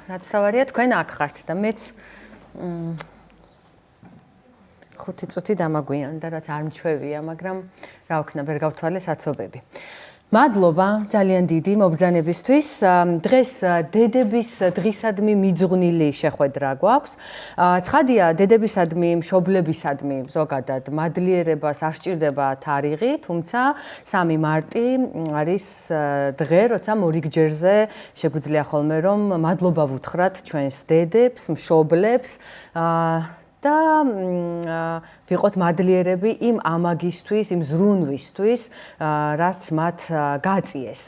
რაც თავარია თქვენ აქ ხართ და მეც 5 წუთი დამაგვიანდა, რაც არ მჩვევია, მაგრამ რა ვქნა, ვერ გავთვალე საცობები. მადლობა ძალიან დიდი მობრძანებისთვის. დღეს დედების დღისადმი მიძღვნილი შეხვედრა გვაქვს. ცხადია, დედებისადმი, მშობლებისადმი ზოგადად მადლიერებას არ სჭირდება თარიღი, თუმცა 3 მარტი არის დღე, როცა მორიგჯერზე შეგვიძლია ხოლმე რომ მადლობა ვუთხრათ ჩვენს დედებს, მშობლებს და ვიყოთ მადლიერები იმ ამაგისთვის, იმ ზრუნვისთვის, რაც მათ გაწიეს.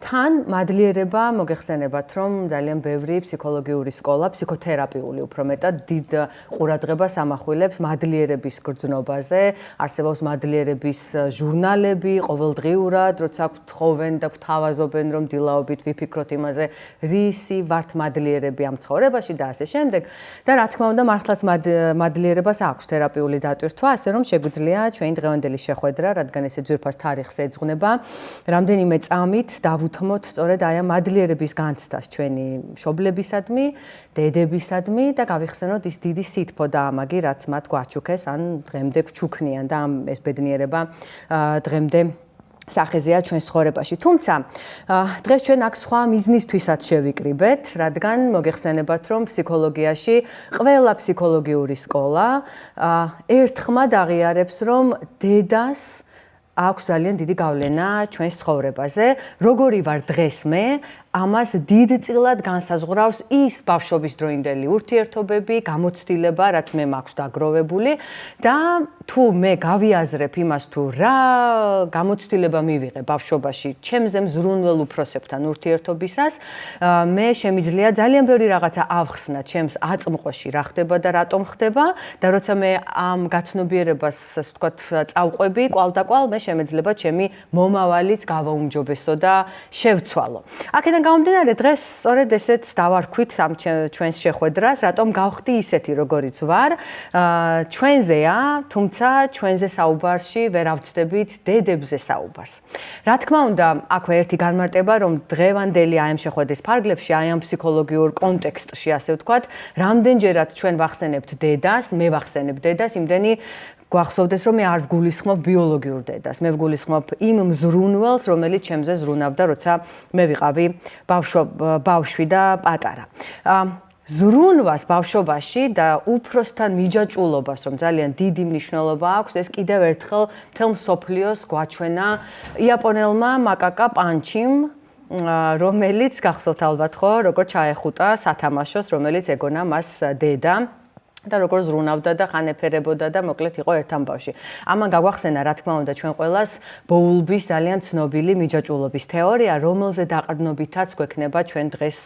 თან მადლიერება მოგეხსენებათ, რომ ძალიან ბევრი ფსიქოლოგიური სკოლა, ფსიქოთერაპიული უფრო მეტად დიდ ყურადღებას ამახვილებს მადლიერების გრძნობაზე, არსებობს მადლიერების ჟურნალები, ყოველდღიურად, როცა გთხოვენ და გთავაზობენ, რომ დილაობით ვიფიქროთ იმაზე, რისი ვართ მადლიერები ამ ცხოვრებაში და ასე შემდეგ. და რა თქმა უნდა, მართლაც მადლიერებას აქვს თერაპიული დატვირთვა, ასე რომ შეგვიძლია ჩვენი დღევანდელი შეხვედრა, რადგან ესე ძვირფას თარიღს ეძღვნება, რამდენიმე წამით დავუთმოთ სწორედ აი ამ მადლიერების განცდას ჩვენი მშობლებისადმი, დედებისადმი და გავიხსენოთ ის დიდი სითბო და ამაგი, რაც მათ გვაჩუქეს, ან დღემდე გვჩუქნიან და ეს ბედნიერება დღემდე სახეზეა ჩვენს ცხოვრებაში. თუმცა დღეს ჩვენ აქ სხვა მიზნისთვისაც შევიკრიბეთ, რადგან მოგეხსენებათ, რომ ფსიქოლოგიაში ყველა ფსიქოლოგიური სკოლა ერთხმად აღიარებს, რომ დედას აქვს ძალიან დიდი გავლენა ჩვენს ცხოვრებაზე. როგორი ვარ დღეს მე, ამას დიდწილად განსაზღვრავს ის ბავშვობის დროინდელი ურთიერთობები, გამოცდილება, რაც მე მაქვს დაგროვებული და თუ მე გავიაზრებ იმას, თუ რა გამოცდილება მივიღე ბავშვობაში ჩემზე მზრუნველ უფროსებთან ურთიერთობისას, მე შემიძლია ძალიან ბევრი რაღაცა ავხსნა ჩემს აწმყოში, რა ხდება და რატომ ხდება და როცა მე ამ გაცნობიერებას, ასე ვთქვათ, წავყვები, კვალდაკვალ მე შემეძლება ჩემი მომავალიც გავაუმჯობესო და შევცვალო. აქედან გამომდინარე, დღეს სწორედ ესეც დავარქვით ამ ჩვენს შეხვედრას, რატომ გავხდი ისეთი, როგორიც ვარ, ჩვენზეა, თუმცა ჩვენზე საუბარში ვერ ავწდებით დედებზე საუბარს. რა თქმა უნდა, აქვე ერთი განმარტება, რომ დღევანდელი აი ამ შეხვედრის ფარგლებში, აი ამ ფსიქოლოგიურ კონტექსტში, ასე ვთქვათ, რამდენჯერაც ჩვენ ვახსენებთ დედას, მე ვახსენებ დედას, იმდენი გვახსოვდეს, რომ მე არ ვგულისხმობ ბიოლოგიურ დედას, მე ვგულისხმობ იმ მზრუნველს, რომელიც ჩემზე ზრუნავდა, როცა მე ვიყავი ბავშვი და პატარა. ზრუნვას ბავშვობაში და უფროსთან მიჯაჭვულობას, რომ ძალიან დიდი მნიშვნელობა აქვს, ეს კიდევ ერთხელ მთელ მსოფლიოს გვაჩვენა იაპონელმა მაკაკა პანჩიმ, რომელიც გახსოვთ ალბათ ხო, როგორ ჩაეხუტა სათამაშოს, რომელიც ეგონა მას დედა. და როგორ ზრუნავდა და ხანეფერებოდა და მოკლედ იყო ერთ ამბავში. ამან გაგვახსენა, რა თქმა უნდა, ჩვენ ყველას ბოულბის ძალიან ცნობილი მიჯაჭვულობის თეორია, რომელზე დაყრდნობითაც გვექნება ჩვენ დღეს,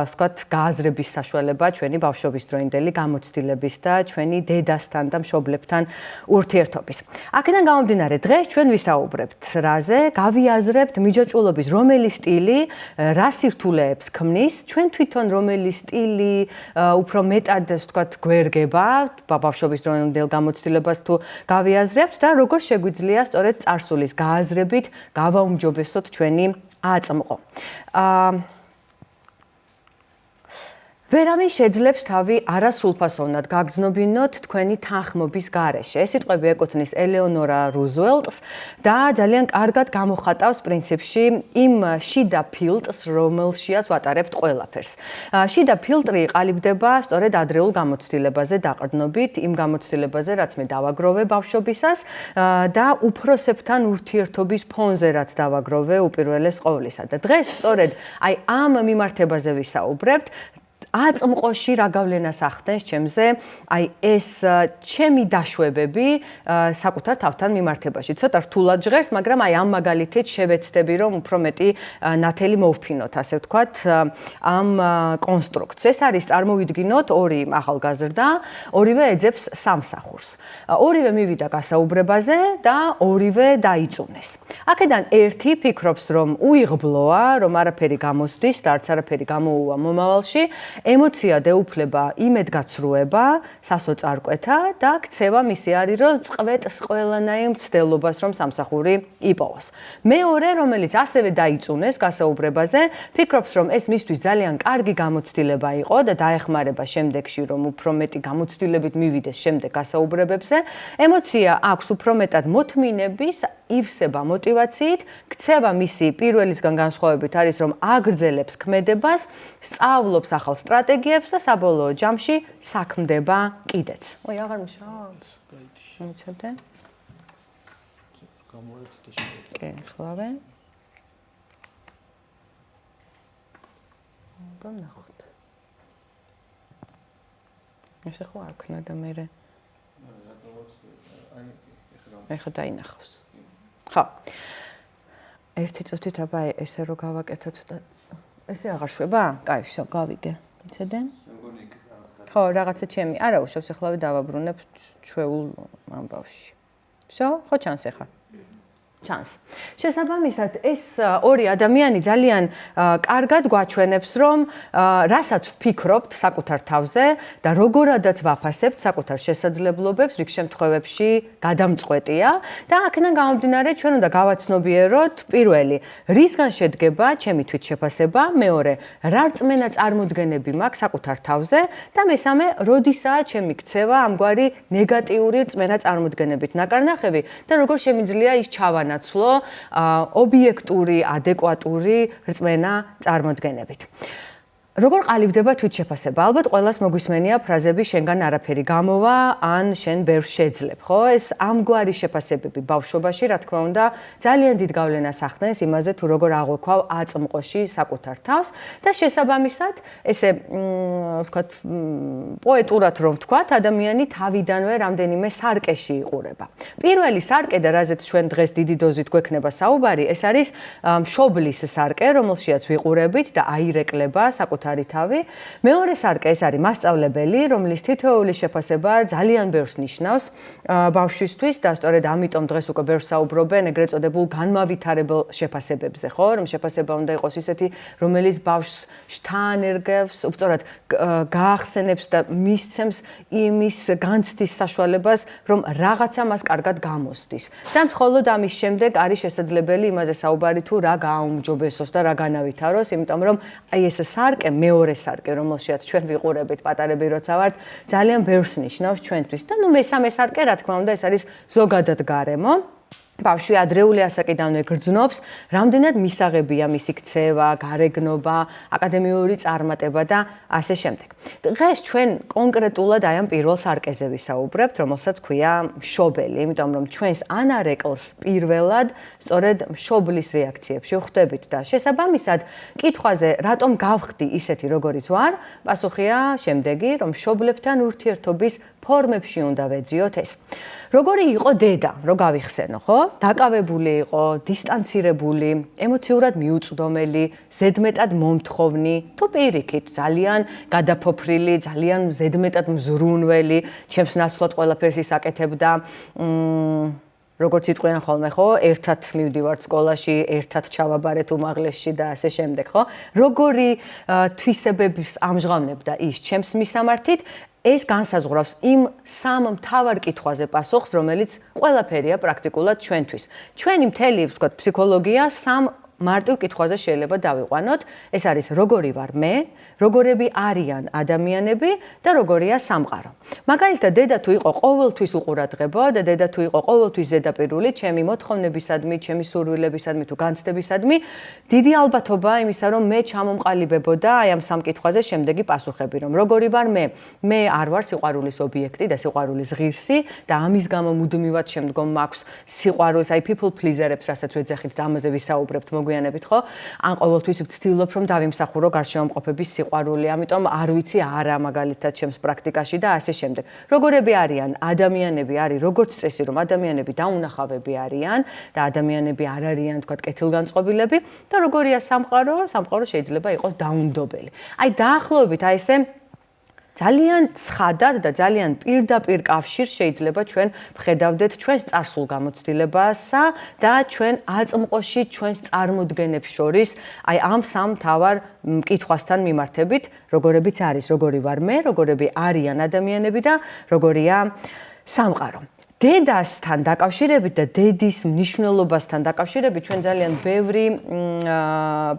ვთქვათ, გააზრების საშუალება ჩვენი ბავშვობის დროინდელი გამოცდილების და ჩვენი დედასთან და მშობლებთან ურთიერთობის. აქედან გამომდინარე, დღეს ჩვენ ვისაუბრებთ რაზე, გავიაზრებთ მიჯაჭვულობის რომელი სტილი რა სირთულეებს ქმნის, ჩვენ თვითონ რომელი სტილი უფრო მეტად, ვთქვათ, გვერგება ბავშვობის დროინდელ გამოცდილებას თუ გავიაზრებთ და როგორ შეგვიძლია სწორედ წარსულის გააზრებით გავაუმჯობესოთ ჩვენი აწმყო. ვერავინ შეძლებს თავი არასრულფასოვნად გაგრძნობინოთ თქვენი თანხმობის გარეშე. ეს სიტყვები ეკუთვნის ელეონორა რუზველტს და ძალიან კარგად გამოხატავს პრინციპში იმ შიდა ფილტრს, რომელშიაც ვატარებთ ყველაფერს. შიდა ფილტრი ყალიბდება სწორედ ადრეულ გამოცდილებაზე დაყრდნობით, იმ გამოცდილებაზე, რაც მე დავაგროვე ბავშვობისას და უფროსებთან ურთიერთობის ფონზე, რაც დავაგროვე უპირველეს ყოვლისა. და დღეს სწორედ აი ამ მიმართებაზე ვისაუბრებთ. აწმყოში რა გავლენას ახდენს ჩემზე, აი ეს ჩემი დაშვებები საკუთარ თავთან მიმართებაში. ცოტა რთულად ჟღერს, მაგრამ აი ამ მაგალითით შევეცდები, რომ უფრო მეტი ნათელი მოვფინოთ, ასე ვთქვათ, ამ კონსტრუქტს. ეს არის წარმოვიდგინოთ ორი ახალგაზრდა, ორივე ეძებს სამსახურს. ორივე მივიდა გასაუბრებაზე და ორივე დაიწუნეს. აქედან ერთი ფიქრობს, რომ უიღბლოა, რომ არაფერი გამოსდის და არც არაფერი გამოუვა მომავალში. ემოცია დეუფლება იმედგაცრუება სასოწარკვეთა და ქცევა მისი არის რომ წყვეტს ყველანაირ მცდელობას რომ სამსახური იპოვოს. მეორე, რომელიც ასევე დაიწუნეს გასაუბრებაზე, ფიქრობს რომ ეს მისთვის ძალიან კარგი გამოცდილება იყო და დაეხმარება შემდეგში რომ უფრო მეტი გამოცდილებით მივიდეს შემდეგ გასაუბრებებზე. ემოცია აქვს უფრო მეტად მოთმინების, ივსება მოტივაციით, ქცევა მისი პირველისგან განსხვავებით არის რომ აგრძელებს ქმედებას, სწავლობს ახალ სტრატეგიებს და საბოლოო ჯამში საქმდება კიდეც. ой, აღარ მუშაობს. მიცადე. კი, ხლავე. გამნახოთ. ესე ხო არ ქნა და მე ეხა დაინახავს. ხო. ერთი წუთით აბა ესე რო გავაკეთოთ და ესე აღარ შვება? კაი, всё, გავიგე. მიცადე? ხო, რაღაცა ჩემი. არა უშავს, ეხლავე დავაბრუნებ ჩვეულ ამბავში. всё, ხო ჩანს ეხა? ჩანს. შესაბამისად, ეს ორი ადამიანი ძალიან კარგად გვაჩვენებს, რომ რასაც ვფიქრობთ საკუთარ თავზე და როგორადაც ვაფასებთ საკუთარ შესაძლებლობებს, რიგ შემთხვევებში გადამწყვეტია და აქედან გამომდინარე ჩვენ უნდა გავაცნობიეროთ პირველი, რისგან შედგება ჩემი თვითშეფასება, მეორე, რა რწმენა წარმოდგენები მაქვს საკუთარ თავზე და მესამე, როდისაა ჩემი ქცევა ამგვარი ნეგატიური რწმენა წარმოდგენებით ნაკარნახევი და როგორ შემიძლია ის ჩავანაცვლო ობიექტური, ადეკვატური რწმენა წარმოდგენებით. როგორ ყალიბდება თვითშეფასება? ალბათ ყველას მოგვისმენია ფრაზები შენგან არაფერი გამოვა, ან შენ ბევრს შეძლებ, ხო? ეს ამგვარი შეფასებები ბავშვობაში, რა თქმა უნდა, ძალიან დიდ გავლენას ახდენს იმაზე, თუ როგორ აღვექვავ აწმყოში საკუთარ თავს და შესაბამისად, ესე ვთქვათ, პოეტურად რომ ვთქვათ, ადამიანი თავიდანვე რამდენიმე სარკეში იყურება. პირველი სარკე და რაზეც ჩვენ დღეს დიდი დოზით გვექნება საუბარი, ეს არის მშობლის სარკე, რომელშიაც ვიყურებით და აირეკლება საკუთარ თავი. მეორე სარკე ეს არის მასწავლებელი, რომლის თითოეული შეფასება ძალიან ბევრს ნიშნავს ბავშვისთვის და სწორედ ამიტომ დღეს უკვე ბევრს საუბრობენ ეგრეთ წოდებულ განმავითარებელ შეფასებებზე, ხო? რომ შეფასება უნდა იყოს ისეთი, რომელიც ბავშვს შთაანერგებს, უბრალოდ გაახსენებს და მისცემს იმის განცდის საშუალებას, რომ რაღაცა მას კარგად გამოსდის. და მხოლოდ ამის შემდეგ არის შესაძლებელი იმაზე საუბარი თუ რა გააუმჯობესოს და რა განავითაროს, იმიტომ რომ აი ეს სარკე მეორე სარკე, რომელშიაც ჩვენ ვიყურებით პატარები როცა ვართ, ძალიან ბევრს ნიშნავს ჩვენთვის. და ნუ მესამე სარკე, რა თქმა უნდა, ეს არის ზოგადად გარემო. ბავშვი ადრეული ასაკიდანვე გრძნობს, რამდენად მისაღებია მისი ქცევა, გარეგნობა, აკადემიური წარმატება და ასე შემდეგ. დღეს ჩვენ კონკრეტულად აი ამ პირველ სარკეზე ვისაუბრებთ, რომელსაც ქვია მშობელი, იმიტომ რომ ჩვენს ანარეკლს პირველად სწორედ მშობლის რეაქციებში ვხვდებით და შესაბამისად, კითხვაზე, რატომ გავხდი ისეთი, როგორიც ვარ, პასუხია შემდეგი, რომ მშობლებთან ურთიერთობის ფორმებში უნდა ვეძიოთ ეს. როგორი იყო დედა, რო გავიხსენო, ხო? დაკავებული იყო, დისტანცირებული, ემოციურად მიუწვდომელი, ზედმეტად მომთხოვნი, თუ პირიქით, ძალიან გადაფოფრილი, ძალიან ზედმეტად მზრუნველი, ჩემს ნაცვლად ყველაფერს ისაკეთებდა, როგორც იტყვიან ხოლმე, ხო? ერთად მივდივართ სკოლაში, ერთად ჩავაბარეთ უმაღლესში და ასე შემდეგ, ხო? როგორი თვისებების ამჟღავნებდა ის ჩემს მისამართით, ეს განსაზღვრავს იმ სამ მთავარ კითხვაზე პასუხს, რომელიც ყველაფერია პრაქტიკულად ჩვენთვის. ჩვენი მთელი, ვთქვათ, ფსიქოლოგია სამ მარტივ კითხვაზე შეიძლება დავიყვანოთ. ეს არის როგორი ვარ მე, როგორები არიან ადამიანები და როგორია სამყარო. მაგალითად, დედა თუ იყო ყოველთვის უყურადღებო და დედა თუ იყო ყოველთვის ზედაპირული, ჩემი მოთხოვნებისადმი, ჩემი სურვილებისადმი თუ განცდებისადმი, დიდი ალბათობაა იმისა, რომ მე ჩამომყალიბებოდა აი ამ სამ კითხვაზე შემდეგი პასუხები, რომ როგორი ვარ მე? მე არ ვარ სიყვარულის ობიექტი და სიყვარულის ღირსი და ამის გამო მუდმივად შემდგომ მაქვს სიყვარულს, აი people pleaser-ებს, რასაც ვეძახით და ამაზე ვისაუბრებთ მოგვიანებით, ხო? ან ყოველთვის ვცდილობ, რომ დავიმსახურო გარშემოყოფების სიყვარული, ამიტომ არ ვიცი არა მაგალითად ჩემს პრაქტიკაში და ასე შემდეგ. როგორები არიან ადამიანები, არის როგორც წესი, რომ ადამიანები დაუნახავები არიან და ადამიანები არ არიან, თქვათ, კეთილგანწყობილები და როგორია სამყარო? სამყარო შეიძლება იყოს დაუნდობელი. აი დაახლოებით აი ესე ძალიან ცხადად და ძალიან პირდაპირ კავშირს შეიძლება ჩვენ ვხედავდეთ ჩვენს წარსულ გამოცდილებასა და ჩვენ აწმყოში ჩვენს წარმოდგენებს შორის, აი ამ სამ მთავარ მკითხვასთან მიმართებით, როგორებიც არის, როგორი ვარ მე, როგორები არიან ადამიანები და როგორია სამყარო. დედასთან დაკავშირებით და დედის მნიშვნელობასთან დაკავშირებით ჩვენ ძალიან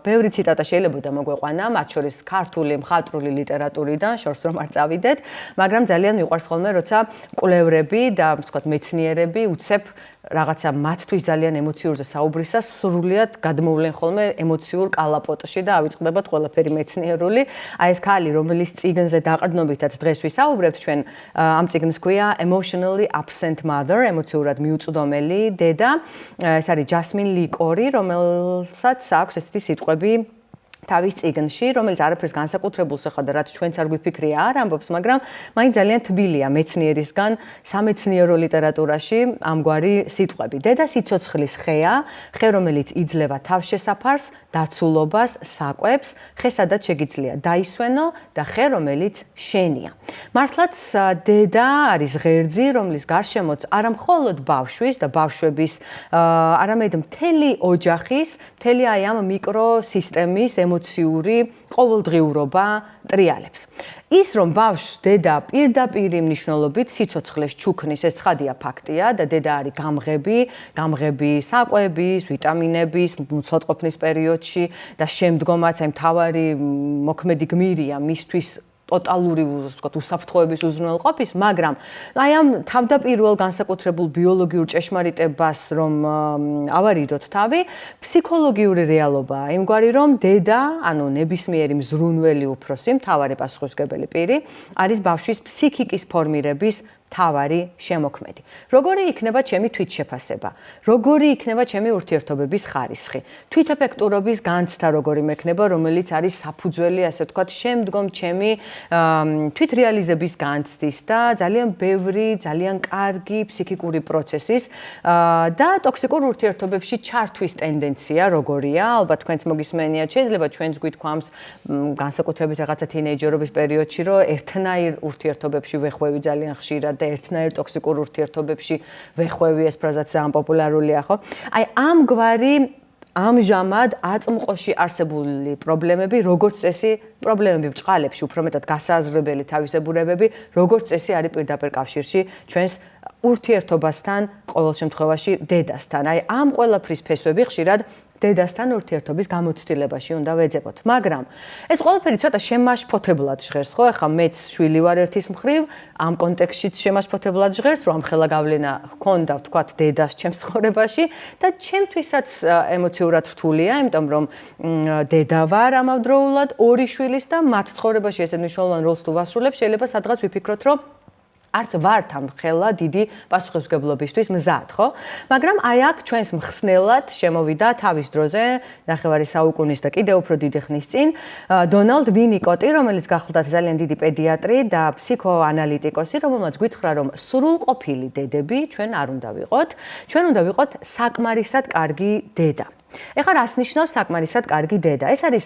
ბევრი ციტატა შეიძლება მოგვეყვანა, მათ შორის ქართული მხატვრული ლიტერატურიდან, შორს რომ არ წავიდეთ, მაგრამ ძალიან მიყვარს ხოლმე, როცა კვლევრები და ვთქვათ მეცნიერები უცებ რაღაცა მათთვის ძალიან ემოციურზე საუბრისას სრულიად გადმოვლენ ხოლმე ემოციურ კალაპოტში და ავიწყდებათ ყველაფერი მეცნიერული. აი ეს ქალი, რომელიც წიგნზე დაყრდნობითაც დღეს ვისაუბრებთ, ჩვენ ამ წიგნს ქვია Emotionally Absent Mother, ემოციურად მიუწვდომელი დედა. ეს არის ჯასმინ ლი კორი, რომელსაც აქვს ესეთი სიტყვები თავის წიგნში, რომელიც არაფერს განსაკუთრებულს ეხება, რაც ჩვენც არ გვიფიქრია არ ამბობს, მაგრამ მაინც ძალიან თბილია მეცნიერისგან სამეცნიერო ლიტერატურაში ამგვარი სიტყვები. დედა სიცოცხლის ხეა, ხე რომელიც იძლევა თავშესაფარს, დაცულობას, საკვებს, ხე სადაც შეგიძლია დაისვენო და ხე რომელიც შენია. მართლაც დედა არის ღერძი, რომლის გარშემოც არა მხოლოდ ბავშვის და ბავშვების, არამედ მთელი ოჯახის, მთელი აი ამ მიკროსისტემის ემოციური ყოველდღიურობა ტრიალებს. ის რომ ბავშვს დედა პირდაპირ მნიშვნელობით სიცოცხლეს ჩუქნის, ეს ცხადია ფაქტია და დედა არის გამღები საკვების, ვიტამინების, მუცლადყოფნის პერიოდში და შემდგომაც აი მთავარი მოქმედი გმირია მისთვის ტოტალური უსაფრთხოების უზრუნველყოფის, მაგრამ აი ამ თავდაპირველ განსაკუთრებულ ბიოლოგიურ ჭეშმარიტებას რომ ავარიდოთ თავი, ფსიქოლოგიური რეალობაა იმგვარი, რომ დედა, ანუ ნებისმიერი მზრუნველი უფროსი, მთავარი პასუხისმგებელი პირი, არის ბავშვის ფსიქიკის ფორმირების მთავარი შემოქმედი. როგორი იქნება ჩემი თვითშეფასება? როგორი იქნება ჩემი ურთიერთობების ხარისხი? თვითეფექტურობის განცდა როგორი მექნება, რომელიც არის საფუძველი, ასე ვთქვათ, შემდგომ ჩემი თვითრეალიზების განცდის და ძალიან ბევრი, ძალიან კარგი ფსიქიკური პროცესის და ტოქსიკურ ურთიერთობებში ჩართვის ტენდენცია როგორია? ალბათ თქვენც მოგისმენიათ, შეიძლება ჩვენც გვითქვამს განსაკუთრებით რაღაცა თინეიჯერობის პერიოდში, რომ ერთნაირ ურთიერთობებში ვეხვევი ძალიან ხშირად და ერთნაირ ტოქსიკურ ურთიერთობებში ვეხვევი, ეს ფრაზაც ძალიან პოპულარულია, ხო? აი ამგვარი ამჟამად აწმყოში არსებული პრობლემები, როგორც წესი, პრობლემები ბჭყალებში, უფრო მეტად გასააზრებელი თავისებურებები, როგორც წესი არის პირდაპირ კავშირში ჩვენს ურთიერთობასთან, ყოველ შემთხვევაში დედასთან. აი ამ ყველაფრის ფესვები ხშირად დედასთან ურთიერთობის გამოცდილებაში უნდა ვეძებოთ. მაგრამ ეს ყველაფერი ცოტა შემაშფოთებლად ჟღერს, ხო? ეხლა მეც შვილი ვარ ერთის მხრივ, ამ კონტექსტშიც შემაშფოთებლად ჟღერს, რომ ამ ხელა გავლენა ჰქონდა, ვთქვათ, დედას ჩემს ცხოვრებაში და ჩემთვისაც ემოციურად რთულია, იმიტომ რომ დედა ვარ ამავდროულად ორი შვილის და მათ ცხოვრებაში ესე მნიშვნელოვან როლს თუ ვასრულებ, შეიძლება სადღაც ვიფიქროთ, რომ არც ვართ ამ ხელა დიდი პასუხისმგებლობისთვის მზად, ხო? მაგრამ აი აქ ჩვენს მხსნელად შემოვიდა თავის დროზე, ნახევარი საუკუნის და კიდევ უფრო დიდი ხნის წინ, დონალდ ვინიკოტი, რომელიც გახლდათ ძალიან დიდი პედიატრი და ფსიქოანალიტიკოსი, რომელმაც გითხრა, რომ სრულყოფილი დედები ჩვენ არ უნდა ვიყოთ, ჩვენ უნდა ვიყოთ საკმარისად კარგი დედა. ეხლა რას ნიშნავს საკმარისად კარგი დედა? ეს არის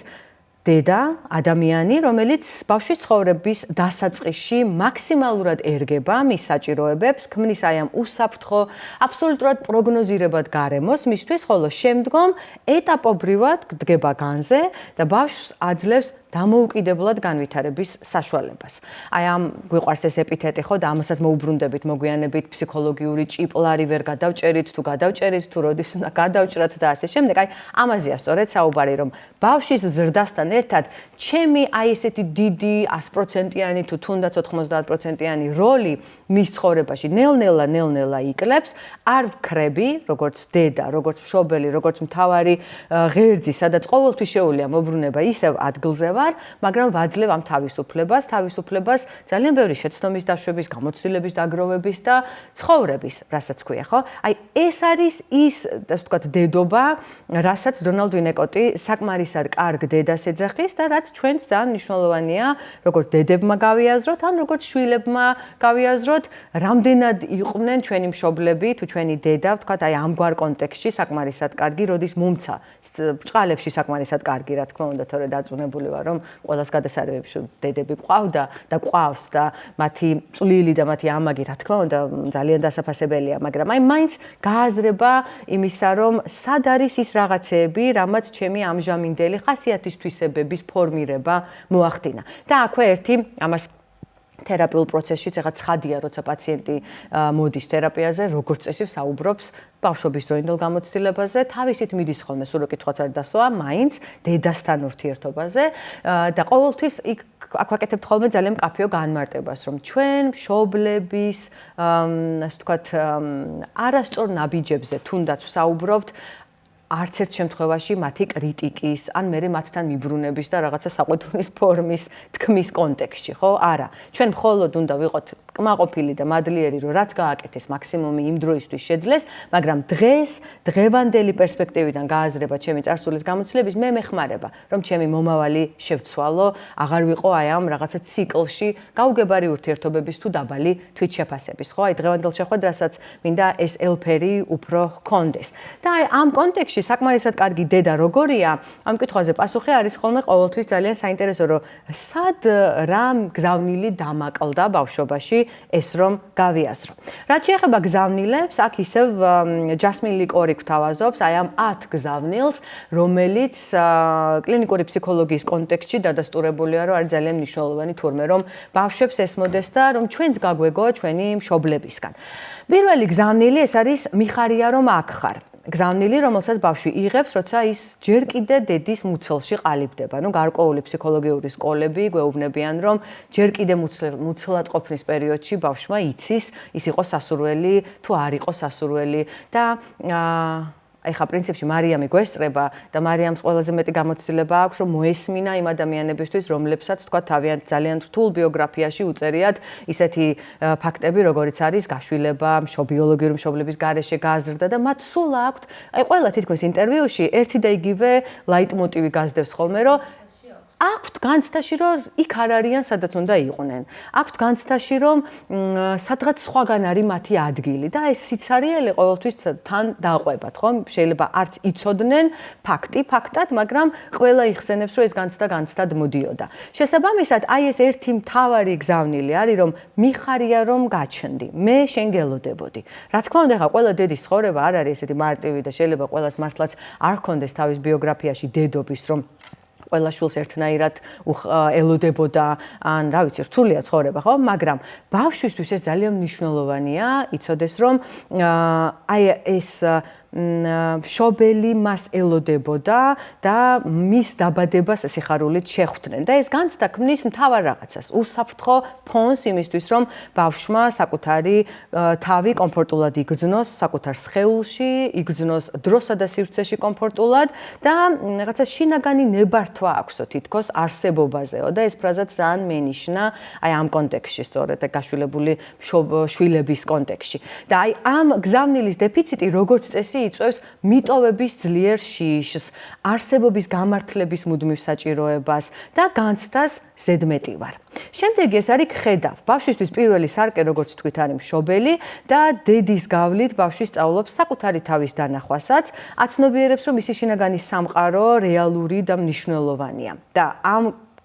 დედა, ადამიანი, რომელიც ბავშვის ცხოვრების დასაწყისში მაქსიმალურად ერგება მის საჭიროებებს, ქმნის აი ამ უსაფრთხო, აბსოლუტურად პროგნოზირებად გარემოს მისთვის, ხოლო შემდგომ ეტაპობრივად დგება განზე და ბავშვს აძლევს დამოუკიდებლად განვითარების საშუალებას. აი ამ გვიყვარს ეს ეპითეტი, ხო, და ამასაც მოუბრუნდებით, მოგვიანებით ფსიქოლოგიური ჭიპლარი ვერ გადავჭერით, თუ გადავჭერით, თუ როდის უნდა გადავჭრათ და ასე შემდეგ. აი ამაზეა სწორედ საუბარი, რომ ბავშვის ზრდასთან ერთად ჩემი აი ესეთი დიდი 100%-იანი თუ თუნდაც 90%-იანი როლი მის ცხოვრებაში ნელ-ნელა იკლებს, არ ვქრები, როგორც დედა, როგორც მშობელი, როგორც მთავარი ღერძი, სადაც ყოველთვის შეუძლია მოbrunება ისევ ადგილზე ვარ, მაგრამ ვაძლევ ამ თავისუფლებას ძალიან ბევრი შეცდომის დაშვების, გამოცდილების დაგროვების და ცხოვრების, რასაც ქვია, ხო? აი ეს არის ის, ასე ვთქვათ, დედობა, რასაც დონალდ ვინიკოტი საკმარისად კარგ დედას ეძახის და რაც ჩვენს ძალიან მნიშვნელოვანია, როგორც დედებმა გავიაზროთ, ან როგორც შვილებმა გავიაზროთ, რამდენად იყვნენ ჩვენი მშობლები თუ ჩვენი დედა, ვთქვათ, აი ამგვარ კონტექსტში საკმარისად კარგი, როდის მომცა ბჭყალებში საკმარისად კარგი, რა თქმა უნდა, თორე დარწმუნებული ვარ, რომ რომ ყველას გადასარევებში დედები ყავდა და ყავს და მათი წვლილი და მათი ამაგი რა თქმა უნდა ძალიან დასაფასებელია, მაგრამ აი მაინც გააზრება იმისა, რომ სად არის ის რაღაცეები, რამაც ჩემი ამჟამინდელი ხასიათის თვისებების ფორმირება მოახდინა. და აქვე ერთი ამას თერაპიულ პროცესშიც ეხლა ცხადია, როცა პაციენტი მოდის თერაპიაზე, როგორც წესი ვსაუბრობს ბავშვობის დროინდელ გამოცდილებაზე, თავისით მიდის ხოლმე სულ კითხვაც არ დასვა, მაინც დედასთან ურთიერთობაზე და ყოველთვის აქ ვაკეთებთ ხოლმე ძალიან მკაფიო განმარტებას, რომ ჩვენ მშობლების, ასე ვთქვათ, არასწორ ნაბიჯებზე თუნდაც ვსაუბრობთ არც ერთ შემთხვევაში მათი კრიტიკის, ან მერე მათთან მიბრუნების და რაღაცა საყვედურის ფორმის თქმის კონტექსტში, ხო? არა. ჩვენ მხოლოდ უნდა ვიყოთ კმაყოფილი და მადლიერი, რომ რაც გააკეთეს მაქსიმუმი იმ დროისთვის შეძლეს, მაგრამ დღევანდელი პერსპექტივიდან გააზრება ჩემი წარსულის გამოცდილების მე მეხმარება, რომ ჩემი მომავალი შევცვალო, აღარ ვიყო აი ამ რაღაცა ციკლში გაუგებარი ურთიერთობების თუ დაბალი თვითშეფასების, ხო? აი დღევანდელ შეხვედრასაც მინდა ეს ელფერი უფრო ჰქონდეს. და აი ამ კონტექსტში საკმარისად კარგი დედა როგორია, ამ კითხვაზე პასუხი არის ხოლმე ყოველთვის ძალიან საინტერესო, რომ სად რა გზავნილი დამაკლდა ბავშვობაში ეს რომ გავიაზრო. რაც შეეხება გზავნილებს, აქ ისევ ჯასმინ ლიკორი გვთავაზობს აი ამ 10 გზავნილს, რომელიც კლინიკური ფსიქოლოგიის კონტექსტში დადასტურებულია, რომ არის ძალიან მნიშვნელოვანი თურმე რომ ბავშვებს ესმოდეს და რომ ჩვენც გაგვეგო ჩვენი მშობლებისგან. პირველი გზავნილი ეს არის მიხარია რომ აქ ხარ. გზავნილი, რომელსაც ბავშვი იღებს, როცა ის ჯერ კიდე დედის მუცელში ყალიბდება. ნუ გარკვეული ფსიქოლოგიური სკოლები გვეუბნებიან, რომ ჯერ კიდე მუცლად ყოფნის პერიოდში ბავშვმა იცის, ის იყო სასურველი, თუ არ იყო სასურველი და ეხა პრინციპში მარიამი გვესწრება და მარიამს ყველაზე მეტი გამოცდილება აქვს, რომ მოესმინა იმ ადამიანებისთვის, რომლებსაც თქვა თავიანთ ძალიან რთულ ბიოგრაფიაში უწერიათ ისეთი ფაქტები, როგორიც არის გაშვილება, ბიოლოგიური მშობლების გარეშე გააზრდა და მათ სულ აქვთ, აი ყველა თითქოს ინტერვიუში ერთი და იგივე ლაიტმოტივი გასდევს ხოლმე, რომ აქვთ განცდაში, რომ იქ არ არიან, სადაც უნდა იყვნენ. აქვთ განცდაში, რომ სადღაც სხვაგან არის მათი ადგილი და ეს სიცარიელი ყოველთვის თან დაყვებათ, ხო? შეიძლება არც იცოდნენ ფაქტად, მაგრამ ყველა იხსენებს, რომ ეს განცდად მოდიოდა. შესაბამისად, აი ეს ერთი მთავარი გზავნილი არის, რომ მიხარია რომ გაჩნდი, მე შენ გელოდებოდი. რა თქმა უნდა, ხა ყველა დედის ცხოვრება არ არის ესეთი მარტივი და შეიძლება ყველას მართლაც არ ჰქონდეს თავის ბიოგრაფიაში დედობის, რომ ყველა შულს ერთნაირად ელოდებოდა, ან რა ვიცი, რთულია ცხოვრება, ხო? მაგრამ ბავშვისთვის ეს ძალიან მნიშვნელოვანია, იცოდეს, რომ აი ეს მშობელი მას ელოდებოდა და მის დაბადებას სიხარულით შეხვდნენ და ეს განცდა ქმნის მთავარ რაღაცას, უსაფრთხო ფონს იმისთვის, რომ ბავშვმა საკუთარი თავი კომფორტულად იგრძნოს საკუთარ სხეულში, იგრძნოს დროსა და სივრცეში კომფორტულად და რაღაცა შინაგანი ნებართვა აქვსო თითქოს არსებობაზეო და ეს ფრაზაც ძალიან მენიშნა აი ამ კონტექსტში, სწორედ გაშვილებული შვილების კონტექსტში. და აი ამ გზავნილის დეფიციტი როგორც წესი იწვევს მიტოვების ძლიერ შიშს, არსებობის გამართლების მუდმივ საჭიროებას და განცდას ზედმეტი ვარ. შემდეგი ეს არის ხედავ. ბავშვისთვის პირველი სარკე, როგორც თქვით, არის მშობელი და დედის გავლით ბავშვი სწავლობს საკუთარი თავის დანახვასაც, აცნობიერებს, რომ მისი შინაგანი სამყარო რეალური და მნიშვნელოვანია. და ამ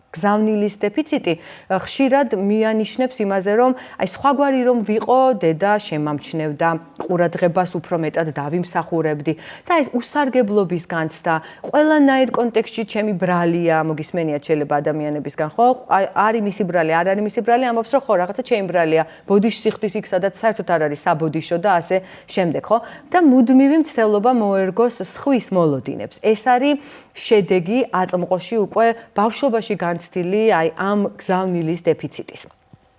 გზავნილის დეფიციტი ხშირად მიანიშნებს იმაზე, რომ აი სხვაგვარი რომ ვიყო, დედა შემამჩნევდა, ყურადღებას უფრო მეტად დავიმსახურებდი და ეს უსარგებლობის განცდა, ყველანაირ კონტექსტში ჩემი ბრალია, მოგისმენიათ შეიძლება ადამიანებისგან, ხო? არის მისი ბრალი, არ არის მისი ბრალი, ამბობს, რომ ხო, რაღაცა ჩემი ბრალია, ბოდიში სიხდის იქ, სადაც საერთოდ არ არის საბოდიშო და ასე შემდეგ, ხო? და მუდმივი მცდელობა მოერგოს სხვის მოლოდინებს. ეს არის შედეგი აწმყოში უკვე ბავშვობაში განცდილი აი ამ გზავნილის დეფიციტის.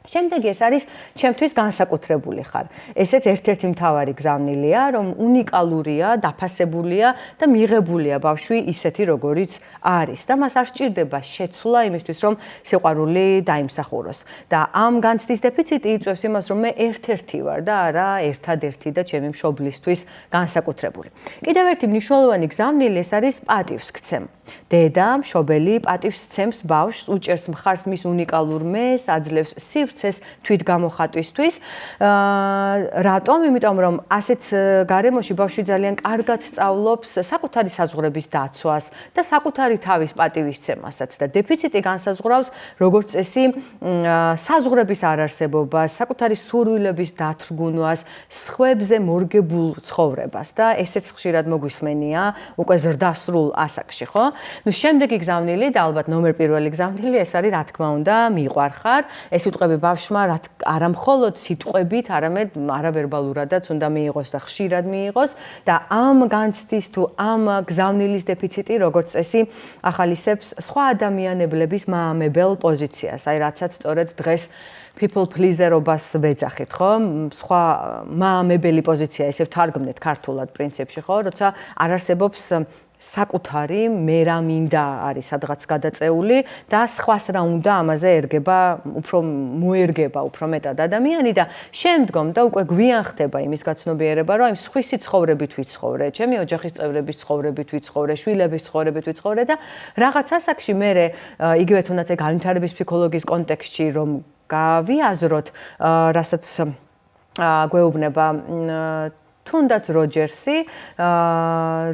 შემდეგი ეს არის ჩემთვის განსაკუთრებული ხარ. ესეც ერთ-ერთი მთავარი გზავნილია, რომ უნიკალურია, დაფასებულია და მიღებულია ბავშვი ისეთი, როგორიც არის და მას არ სჭირდება შეცვლა იმისთვის, რომ სიყვარული დაიმსახუროს. და ამ განცდის დეფიციტი იწვევს იმას, რომ მე ერთ-ერთი ვარ და არა ერთადერთი და ჩემი მშობლისთვის განსაკუთრებული. კიდევ ერთი მნიშვნელოვანი გზავნილი ეს არის პატივსქცემ. დედა, მშობელი პატივს სცემს ბავშვს, უჭერს მხარს მის უნიკალურ მეს, აძლევს სივრცეს წეს თვითგამოხატვისთვის. რატომ? იმიტომ რომ ასეთ გარემოში ბავშვი ძალიან კარგად სწავლობს საკუთარი საზღვრების დაცვას და საკუთარი თავის პატივისცემასაც და დეფიციტი განსაზღვრავს როგორც წესი საზღვრების არარსებობას, საკუთარი სურვილების დათრგუნვას, სხვებზე მორგებულ ცხოვრებას და ესეც ხშირად მოგვისმენია უკვე ზრდასრულ ასაკში, ხო? ნუ შემდეგი გზავნილი და ალბათ ნომერ პირველი გზავნილი ეს არის რა თქმა უნდა მიყვარხარ. ეს სიტყვები ბავშვმა არა მხოლოდ სიტყვებით, არამედ არავერბალურადაც უნდა მიიღოს და ხშირად მიიღოს და ამ განცდის თუ ამ გზავნილის დეფიციტი როგორც წესი ახალისებს სხვა ადამიანებლების მაამებელ პოზიციას. აი რაცაც სწორედ დღეს people pleaser-ობას ვეძახით, ხო? სხვა მაამებელი პოზიცია ესე ვთარგმნეთ ქართულად პრინციპში, ხო? როცა არ არსებობს საკუთარი მე რა მინდა არის სადღაც გადაწეული და სხვას რა უნდა ამაზე ერგება, უფრო მოერგება უფრო მეტად ადამიანი და შემდგომ და უკვე გვიან ხდება იმის გაცნობიერება, რომ აი სხვისი ცხოვრებით ვიცხოვრე, ჩემი ოჯახის წევრების ცხოვრებით ვიცხოვრე, შვილების ცხოვრებით ვიცხოვრე და რაღაც ასაკში მე იგივე თუნდაც ეგ განვითარების ფსიქოლოგიის კონტექსტში რომ გავიაზროთ, რასაც გვეუბნება თუნდაც როჯერსი,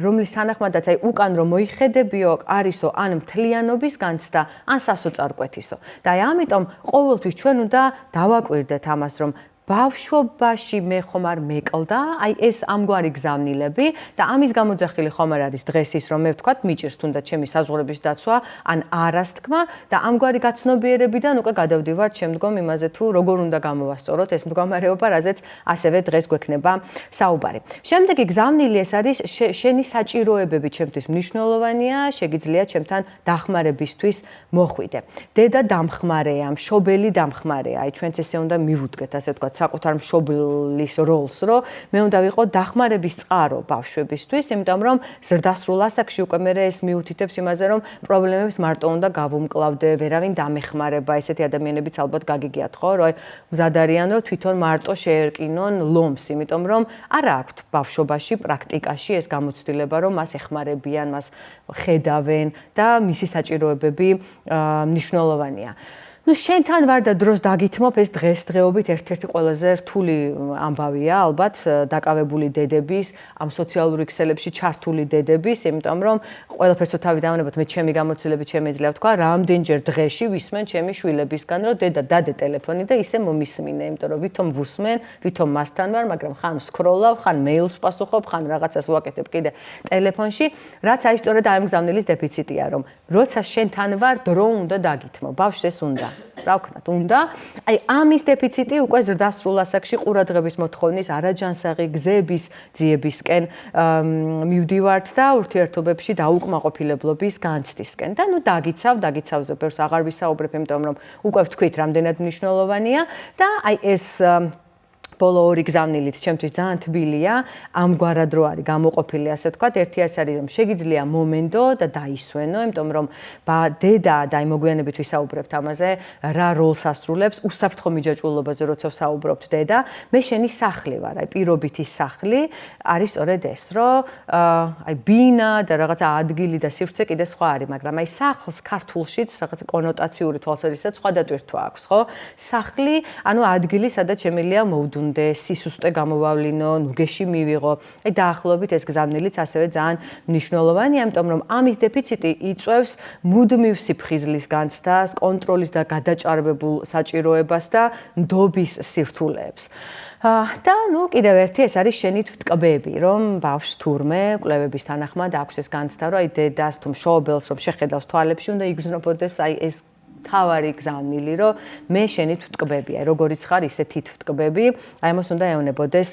რომლის თანახმადაც აი უკან რომ მოიხედებიო, არისო ან მთლიანობის განცდა, ან სასოწარკვეთისო. და აი ამიტომ ყოველთვის ჩვენ უნდა დავაკვირდეთ ამას, რომ ბავშვობაში მე ხომ არ მეკლდა, აი ეს ამგვარი გზავნილები და ამის გამოძახილი ხომ არ არის დღეს ის რომ მე ვთქვათ მიჭირს თუნდაც ჩემი საზღვრების დაცვა ან არას თქმა და ამგვარი გაცნობიერებიდან უკვე გადავდივართ შემდგომ იმაზე თუ როგორ უნდა გამოვასწოროთ ეს მდგომარეობა, რაზეც ასევე დღეს გვექნება საუბარი. შემდეგი გზავნილი ეს არის შენი საჭიროებები ჩემთვის მნიშვნელოვანია, შეგიძლია ჩემთან დახმარებისთვის მოხვიდე. დედა დამხმარეა, მშობელი დამხმარეა, აი ჩვენც ესე უნდა მივუდგეთ, ასე ვთქვათ საკუთარ მშობლის როლს, რომ მე უნდა ვიყო დახმარების წყარო ბავშვებისთვის, იმიტომ რომ ზრდასრულ ასაკში უკვე მე ეს მიუთითებს იმაზე, რომ პრობლემებს მარტო უნდა გავუმკლავდე, ვერავინ დამეხმარება, ესეთი ადამიანებიც ალბათ გაგიგიათ, ხო, რომ მზად არიან, რომ თვითონ მარტო შეერკინონ ლომს, იმიტომ რომ არა აქვთ ბავშვობაში პრაქტიკაში ეს გამოცდილება, რომ მას ეხმარებიან, მას ხედავენ და მისი საჭიროებები მნიშვნელოვანია. ნუ შენთან ვარ და დროს დაგითმობ ეს დღესდღეობით ერთ-ერთი ყველაზე რთული ამბავია, ალბათ დაკავებული დედების, ამ სოციალური ქსელებში ჩართული დედების, იმიტომ რომ ყველაფერს თავი დავანებოთ, მე ჩემი გამოცდილებით შემეძლია ვთქვა, რამდენჯერ დღეში ვისმენ ჩემი შვილებისგან, რომ დედა დადე ტელეფონი და ისე მომისმინე, იმიტომ რომ ვითომ ვუსმენ, ვითომ მასთან ვარ, მაგრამ ხან სკროლავ, ხან მეილს ვპასუხობ, ხან რაღაცას ვაკეთებ კიდე ტელეფონში, რაც არის სწორედ ამ გზავნილის დეფიციტია, რომ როცა შენთან ვარ, დრო უნდა დაგითმო, ბავშვს ეს უნდა. რა ვქნათ, უნდა. აი ამის დეფიციტი უკვე ზრდასრულ ასაკში ყურადღების მოთხოვნის არაჯანსაღი გზების ძიებისკენ მივდივართ და ურთიერთობებში დაუკმაყოფილებლობის განცდისკენ. და ნუ დაგიცავზე ბევრს აღარ ვისაუბრებ, იმიტომ რომ უკვე ვთქვით, რამდენად მნიშვნელოვანია და აი ეს ბოლო ორი გზავნილიც ჩემთვის ძალიან თბილია, ამგვარად რო არის გამოყოფილი, ასე ვთქვათ, ერთი ის არის რომ შეგიძლია მომენდო და დაისვენო, იმიტომ რომ დედა და აი მოგვიანებით ვისაუბრებთ ამაზე, რა როლს ასრულებს უსაფრთხო მიჯაჭვულობაზე, როცა ვსაუბრობთ დედა, მე შენი სახლი ვარ, აი პირობითი სახლი არის სწორედ ეს, რომ აი ბინა და რაღაცა ადგილი და სივრცე კიდე სხვა არის, მაგრამ აი სახლს ქართულშიც რაღაცა კონოტაციური თვალსაზრისით სხვა დატვირთვა აქვს, ხო? სახლი, ანუ ადგილი, სადაც შემიძლია მოვდუნ სისუსტე გამოვავლინო, ნუგეში მივიღო. აი დაახლოებით ეს გზავნილიც ასევე ძალიან მნიშვნელოვანია, იმიტომ რომ ამის დეფიციტი იწვევს მუდმივ სიფხიზლის განცდას, კონტროლის და გადაჭარბებულ საჭიროებას და ნდობის სირთულეებს. და ნუ კიდევ ერთი ეს არის შენი თვითკბები, რომ ბავშვს თურმე კვლევების თანახმად აქვს ეს განცდა, რომ აი დედას თუ მშობელს რომ შეხედავს თვალებში, უნდა იგრძნობოდეს აი ეს თავარი გზავნილი, რომ მე შენი თვითკბები, აი როგორიც ხარ, ისეთი თვითკბები, აი ამას უნდა ეუნებოდეს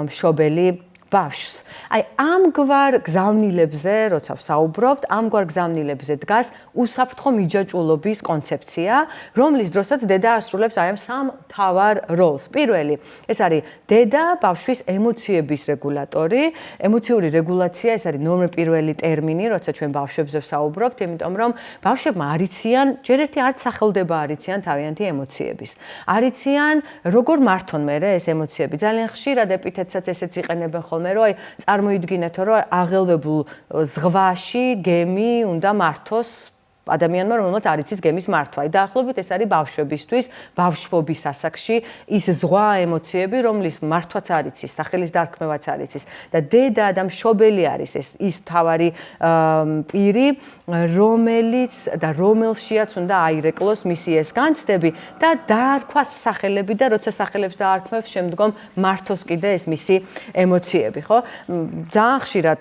მშობელი ბავშვს. აი ამგვარ გზავნილებზე, როცა ვსაუბრობთ, ამგვარ გზავნილებზე დგას უსაფრთხო მიჯაჭვულობის კონცეფცია, რომლის დროსაც დედა ასრულებს აი ამ სამ მთავარ როლს. პირველი, ეს არის დედა ბავშვის ემოციების რეგულატორი. ემოციური რეგულაცია ეს არის ნორმალ პირველი ტერმინი, როცა ჩვენ ბავშვებზე ვსაუბრობთ, იმიტომ რომ ბავშვებმა არიციან, ჯერ ერთი არც სახელდება არიციან თავიანთი ემოციების. არიციან, როგორ მართონ მერე ეს ემოციები. ძალიან ხშირად ეპითეტსაც ესეც იყენებენ ხოლმე, რომ აი წარმოიდგინეთ, რომ აღელვებულ ზღვაში გემი უნდა მართოს ადამიანმა, რომელმაც არ იცის გემის მართვა. დაახლოებით ეს არის ბავშვებისთვის, ბავშვობის ასაკში ის ზღვა ემოციები, რომლის მართვაც არ იცის, სახელის დარქმევაც არ იცის და დედა და მშობელი არის ის მთავარი პირი, რომელიც და რომელშიაც უნდა აირეკლოს მისი ეს განცდები და დაარქვას სახელები და როცა სახელებს დაარქმევს, შემდგომ მართოს კიდე ეს მისი ემოციები, ხო? ძალიან ხშირად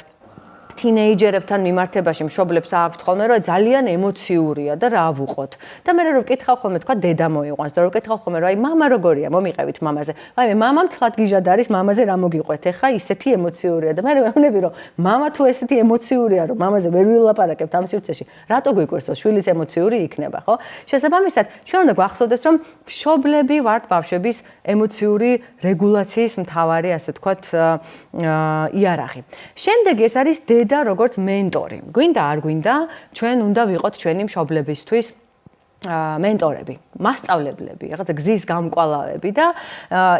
თინეიჯერებთან მიმართებაში მშობლებს აქვთ ხოლმე, რომ ძალიან ემოციურია და რა ვუყოთ. და მე რო ვკითხავ ხოლმე, თქვა დედა მოიყვანს და რო ვკითხავ ხოლმე, რომ აი მამა როგორია, მომიყევით მამაზე. აი მამამ თლად გიჟად არის, მამაზე რა მოგიყვეთ? ეხა ისეთი ემოციურია და მე ვეუბნები, რომ მამა თუ ესეთი ემოციურია, რომ მამაზე ვერ ვილაპარაკებთ ამ სივრცეში, რატო გვიკვირსო, შვილიც ემოციური იქნება, ხო? შესაბამისად, ჩვენ უნდა გვახსოვდეს, რომ მშობლები ვართ ბავშვების ემოციური რეგულაციის მთავარი, ასე ვთქვათ, იარაღი. შემდეგი ეს არის და როგორც მენტორი. გვინდა არ გვინდა, ჩვენ უნდა ვიყოთ ჩვენი მშობლებისთვის მენტორები, მასწავლებლები, რაღაცა გზის გამკვალავები და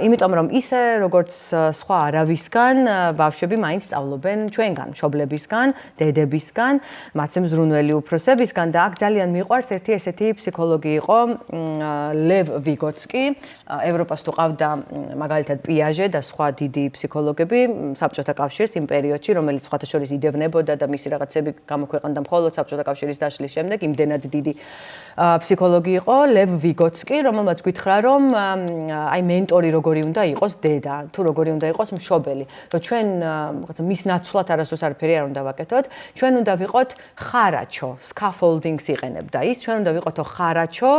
იმიტომ რომ ისე როგორც სხვა არავისგან ბავშვები მაინც სწავლობენ ჩვენგან, მშობლებისგან, დედებისგან, მათზე მზრუნველი უფროსებისგან და აქ ძალიან მიყვარს ერთი ესეთი ფსიქოლოგი იყო ლევ ვიგოცკი, ევროპას თუ ყავდა მაგალითად პიაჟე და სხვა დიდი ფსიქოლოგები საბჭოთა კავშირს იმ პერიოდში, რომელიც სხვათა შორის იდევნებოდა და მისი რაღაცები გამოქვეყნდა მხოლოდ საბჭოთა კავშირის დაშლის შემდეგ, იმდენად დიდი ფსიქოლოგი იყო ლევ ვიგოცკი, რომელმაც გითხრა, რომ აი მენტორი როგორი უნდა იყოს დედა, თუ როგორი უნდა იყოს მშობელი, რომ ჩვენ რაღაცა მის ნაცვლად არასდროს არაფერი არ უნდა ვაკეთოთ, ჩვენ უნდა ვიყოთ ხარაჩო, scaffolding-ს იყენებდა ის, ჩვენ უნდა ვიყოთო ხარაჩო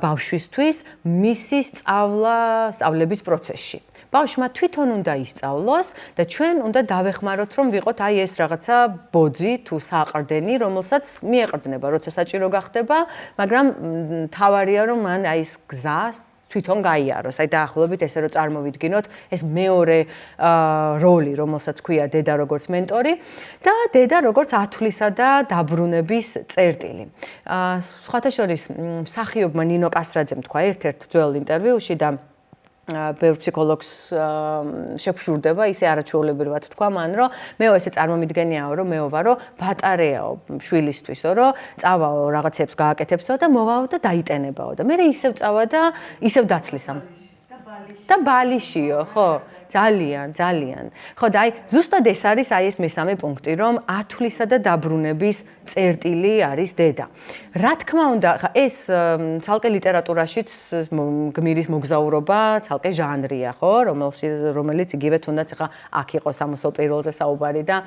ბავშვისთვის მისი სწავლების პროცესში. ბავშვმა თვითონ უნდა ისწავლოს და ჩვენ უნდა დავეხმაროთ, რომ ვიყოთ აი ეს რაღაცა ბოძი თუ საყრდენი, რომელსაც მიეყრდნება, როცა საჭირო გახდება, მაგრამ თავარია რომ მან აი ეს გზა თვითონ გაიაროს. აი დაახლოებით ესე რომ წარმოვიდგინოთ, ეს მეორე როლი, რომელსაც ქვია დედა როგორც მენტორი და დედა როგორც ათვლისა და დაბრუნების წერტილი. სხვათა შორის მსახიობმა ნინო კასრაძემ თქვა ერთ-ერთ ძველ ინტერვიუში და ბევრ ფსიქოლოგს შეფშურდება, ისე არაჩვეულებრივად თქვა მან, რომ მეო ესე წარმომიდგენიაო, რომ მეო ვარო ბატარეაო შვილისთვისო, რომ წავაო რაღაცებს გააკეთებსო და მოვაო და დაიტენებაო და მე ისევ წავა და ისევ დაცლის ამ და ბალიშიო, ხო? ძალიან. ხო და აი ზუსტად ეს არის აი ეს მესამე პუნქტი, რომ ათვლისა და დაბრუნების წერტილი არის დედა. რა თქმა უნდა, ეს ცალკე ლიტერატურაშიც გმირის მოგზაურობა, ცალკე ჟანრია, ხო, რომელიც იგივე თუნდაც ახლა აქ იყო სამოსელ პირველზე საუბარი და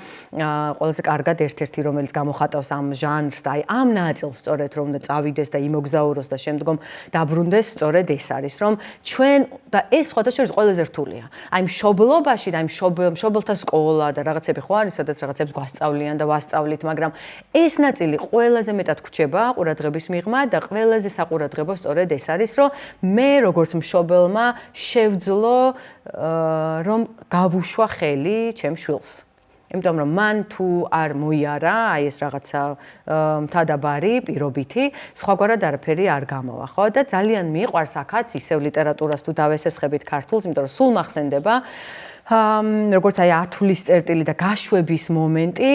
ყველაზე კარგად ერთ-ერთი რომელიც გამოხატავს ამ ჟანრს და აი ამ ნაწილს სწორედ რომ უნდა წავიდეს და იმოგზაუროს და შემდგომ დაბრუნდეს, სწორედ ეს არის, რომ ჩვენ და ეს სხვათა შორის ყველაზე რთულია. აი მშობლობაში და მშობელთა სკოლა და რაღაცები ხო არის, სადაც რაღაცებს გვასწავლიან და ვასწავლით, მაგრამ ეს ნაწილი ყველაზე მეტად გვჩება ყურადღების მიღმა და ყველაზე საყურადღებო სწორედ ეს არის, რომ მე როგორც მშობელმა შევძლო რომ გავუშვა ხელი ჩემ შვილს. იმიტომ რომ მან თუ არ მოიარა აი ეს რაღაცა მთადაბარი პირობითი, სხვაგვარად არაფერი არ გამოვა, ხო? და ძალიან მიყვარს აქაც ისევ ლიტერატურას თუ დავესესხებით ქართულს, იმიტომ რომ სულ მახსენდება როგორც აი ათვლის წერტილი და გაშვების მომენტი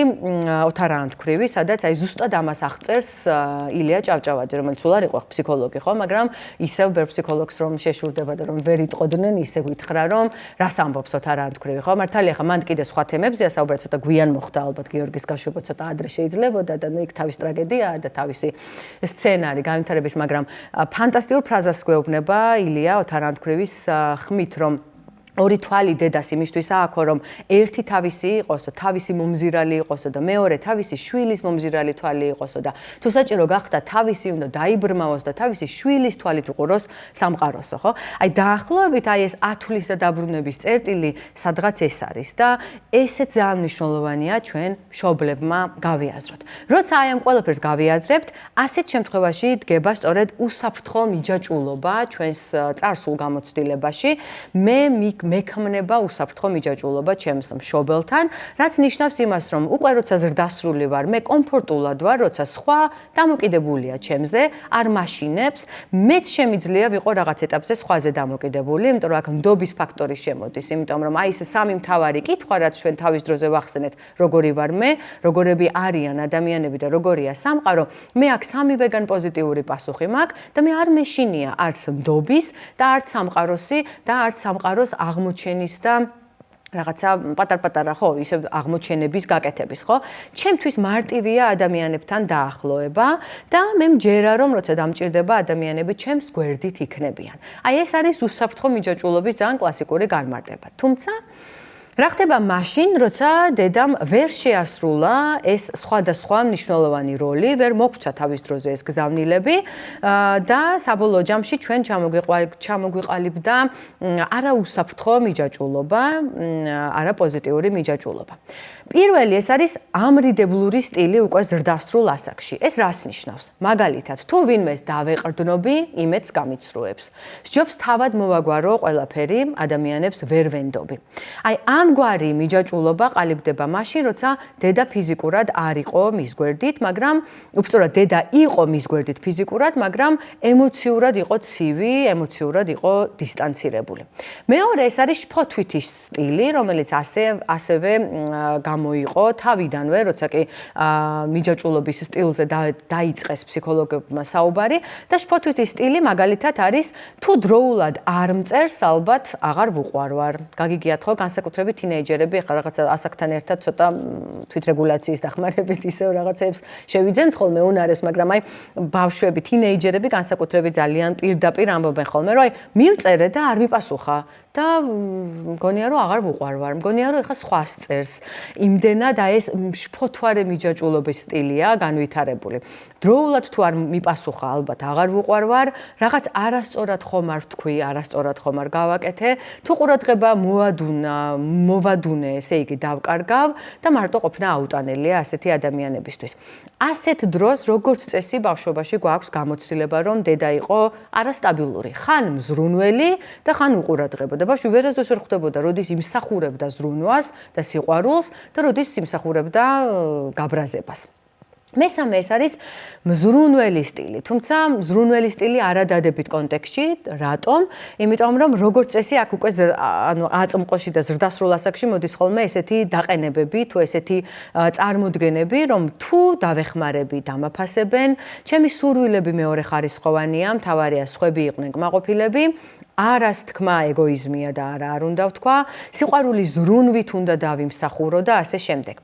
ოთარ ანთქვრივი, სადაც აი ზუსტად ამას აღწერს ილია ჭავჭავაძე, რომელიც სულ არ იყო ფსიქოლოგი, ხო, მაგრამ ისევ ბევრ ფსიქოლოგს რომ შეშურდება და რომ ვერ იტყოდნენ, ისე გითხრა რომ რას ამბობს ოთარ ანთქვრივი, ხო? მართალია ხა მან კიდე სხვა თემებზეა საუბარი, ცოტა გვიან მოხდა ალბათ გიორგის გაშვება ცოტა ადრე შეიძლებოდა და ნუ იქ თავის ტრაგედიაა და თავისი სცენარი განვითარების, მაგრამ ფანტასტიკურ ფრაზას გვეუბნება ილია ოთარ ანთქვრივის ხმით, რომ ორი თვალი დედას იმისთვის ააქო, რომ ერთი თავისი იყოსო, თავისი მომზირალი იყოსო და მეორე თავისი შვილის მომზირალი თვალი იყოსო და თუ საჭირო გახდა თავისი უნდა დაიბრმავოს და თავისი შვილის თვალით უყუროს სამყაროსო, ხო? აი დაახლოებით აი ეს ათვლის და დაბრუნების წერტილი სადღაც ეს არის და ესეც ძალიან მნიშვნელოვანია ჩვენ მშობლებმა გავიაზროთ. როცა აი ამ ყველაფერს გავიაზრებთ, ასეთ შემთხვევაში დგება სწორედ უსაფრთხო მიჯაჭვულობა ჩვენს წარსულ გამოცდილებაში. მე მექმნება უსაფრთხო მიჯაჭვულობა ჩემს მშობელთან, რაც ნიშნავს იმას, რომ უკვე როცა ზრდასრული ვარ, მე კომფორტულად ვარ, როცა სხვა დამოკიდებულია ჩემზე, არ მაშინებს, მეც შემიძლია ვიყო რაღაც ეტაპზე სხვაზე დამოკიდებული, იმიტომ რომ აქ ნდობის ფაქტორი შემოდის, იმიტომ რომ აი ეს სამი მთავარი კითხვა, რაც ჩვენ თავის დროზე ვახსენეთ, როგორი ვარ მე, როგორები არიან ადამიანები და როგორია სამყარო, მე აქ სამივეგან პოზიტიური პასუხი მაქვს და მე არ მეშინია არც ნდობის და არც სამყაროსი და არც სამყაროს აღმოჩენის და რაღაცა პატარ-პატარა ხო, ისე აღმოჩენების გაკეთების, ხო? ჩემთვის მარტივია ადამიანებთან დაახლოება და მე მჯერა რომ როცა დამჭირდება ადამიანები ჩემს გვერდით იქნებიან. აი ეს არის უსაფრთხო მიჯაჭვულობის ძალიან კლასიკური განმარტება. თუმცა რა ხდება მაშინ, როცა დედამ ვერ შეასრულა ეს სხვადასხვა მნიშვნელოვანი როლი, ვერ მოგვცა თავის დროზე ეს გზავნილები და საბოლოო ჯამში ჩვენ ჩამოგვიყალიბდა არაუსაფრთხო მიჯაჭვულობა, არაპოზიტიური მიჯაჭვულობა. პირველი ეს არის ამრიდებლური სტილი უკვე ზრდასრულ ასაკში. ეს რას ნიშნავს? მაგალითად, თუ ვინმეს დავეყრდნობი, იმედს გამიცრუებს. სჯობს თავად მოვაგვარო ყველაფერი, ადამიანებს ვერ ვენდობი. აი ამგვარი მიჯაჭვულობა ყალიბდება მაშინ, როცა დედა ფიზიკურად არ იყო მის გვერდით, მაგრამ უბრალოდ დედა იყო მის გვერდით ფიზიკურად, მაგრამ ემოციურად იყო ცივი, ემოციურად იყო დისტანცირებული. მეორე ეს არის შფოთვითი სტილი, რომელიც ასევე გამოიყო თავიდანვე, როცა კი მიჯაჭვულობის სტილზე დაიწყეს ფსიქოლოგებმა საუბარი და შფოთვითი სტილი მაგალითად არის თუ დროულად არ მწერს, ალბათ აღარ ვუყვარვარ. გაგიგიათ ხო, განსაკუთრებით თინეიჯერები ახლა რაღაცა ასაკთან ერთად ცოტა თვითრეგულაციის დახმარებით ისევ რაღაცებს შევიძენთ ხოლმე უნარებს, მაგრამ აი ბავშვები, თინეიჯერები განსაკუთრებით ძალიან პირდაპირ ამბობენ ხოლმე, რომ აი მივწერე და არ მიპასუხა და მგონია რომ აღარ ვუყვარვარ, მგონია რომ ეხა სხვას წერს. იმდენად აი ეს შფოთვარე მიჯაჭვულობის სტილია განვითარებული. დროულად თუ არ მიპასუხა, ალბათ აღარ ვუყვარვარ, რაღაც არასწორად ხომ არ ვთქვი, არასწორად ხომ არ გავაკეთე, თუ ყურადღება მოვადუნე, ესე იგი დავკარგავ და მარტო ყოფნა აუტანელია ასეთი ადამიანებისთვის. ასეთ დროს როგორც წესი ბავშვობაში გვაქვს გამოცდილება, რომ დედა იყო არასტაბილური, ხან მზრუნველი და ხან უყურადღებო. და ბავშვი ვერასდროს ვერ ხვდებოდა, როდის იმსახურებდა ზრუნვას და სიყვარულს და როდის იმსახურებდა გაბრაზებას. მესამე ეს არის მზრუნველი სტილი, თუმცა მზრუნველი სტილი არადადებით კონტექსტში, რატომ? იმიტომ რომ როგორც წესი აქ უკვე აწმყოში და ზრდასრულ ასაკში მოდის ხოლმე ესეთი დაყენებები, თუ ესეთი წარმოდგენები, რომ თუ დავეხმარები, დამაფასებენ, ჩემი სურვილები მეორე ხარისხოვანია, მთავარია სხვები იყვნენ კმაყოფილები. არას თქმა ეგოიზმია და არ უნდა ვთქვა, სიყვარული ზრუნვით უნდა დავიმსახურო და ასე შემდეგ.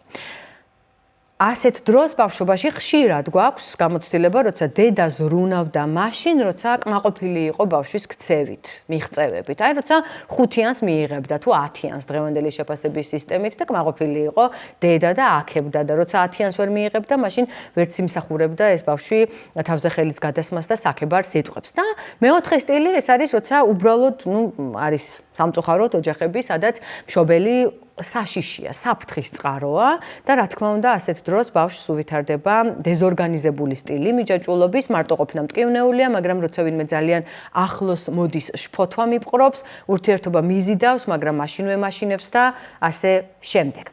ასეთ დროს ბავშვობაში ხშირად გვაქვს გამოცდილება, როცა დედა ზრუნავდა მაშინ, როცა კმაყოფილი იყო ბავშვის ქცევით, მიღწევებით. აი, როცა 5-იანს მიიღებდა თუ 10-იანს დღევანდელი შეფასების სისტემით და კმაყოფილი იყო დედა და აქებდა და როცა 10-იანს ვერ მიიღებდა, მაშინ ვერც იმსახურებდა ეს ბავშვი თავზე ხელის გადასმას და საქებარ სიტყვებს. და მეოთხე სტილი ეს არის, როცა უბრალოდ, არის სამწუხაროდ ოჯახები, სადაც მშობელი საშიშია, საფრთხის წყაროა და რა თქმა უნდა, ასეთ დროს ბავშვს უვითარდება დეზორგანიზებული სტილი მიჯაჭვულობის, მარტოყოფნა მტკივნეულია, მაგრამ როცა ვინმე ძალიან ახლოს მოდის, შფოთვა მიპყრობს, ურთიერთობა მიზიდავს, მაგრამ მაშინვე მაშინებს და ასე შემდეგ.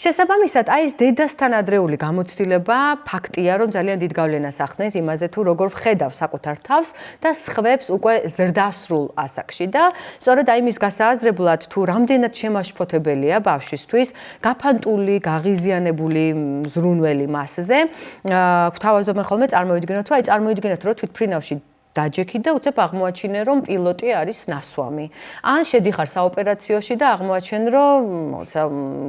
შესაბამისად, აი ეს დედასთან ადრეული გამოცდილება ფაქტია, რომ ძალიან დიდ გავლენას ახდენს იმაზე, თუ როგორ ვხედავ საკუთარ თავს და სხვებს უკვე ზრდასრულ ასაკში და სწორედ აი მის გასააზრებლად, თუ რამდენად შემაშფოთებელია ბავშვისთვის გაფანტული, გაღიზიანებული მზრუნველი მასზე, გვთავაზობენ ხოლმე წარმოვიდგინოთ, რომ წარმოიდგინეთ, რომ თვითფრინავში დაჯექით და უცებ აღმოაჩინე, რომ პილოტი არის ნასვამი. ან შედიხარ საოპერაციოში და აღმოაჩენ, რომ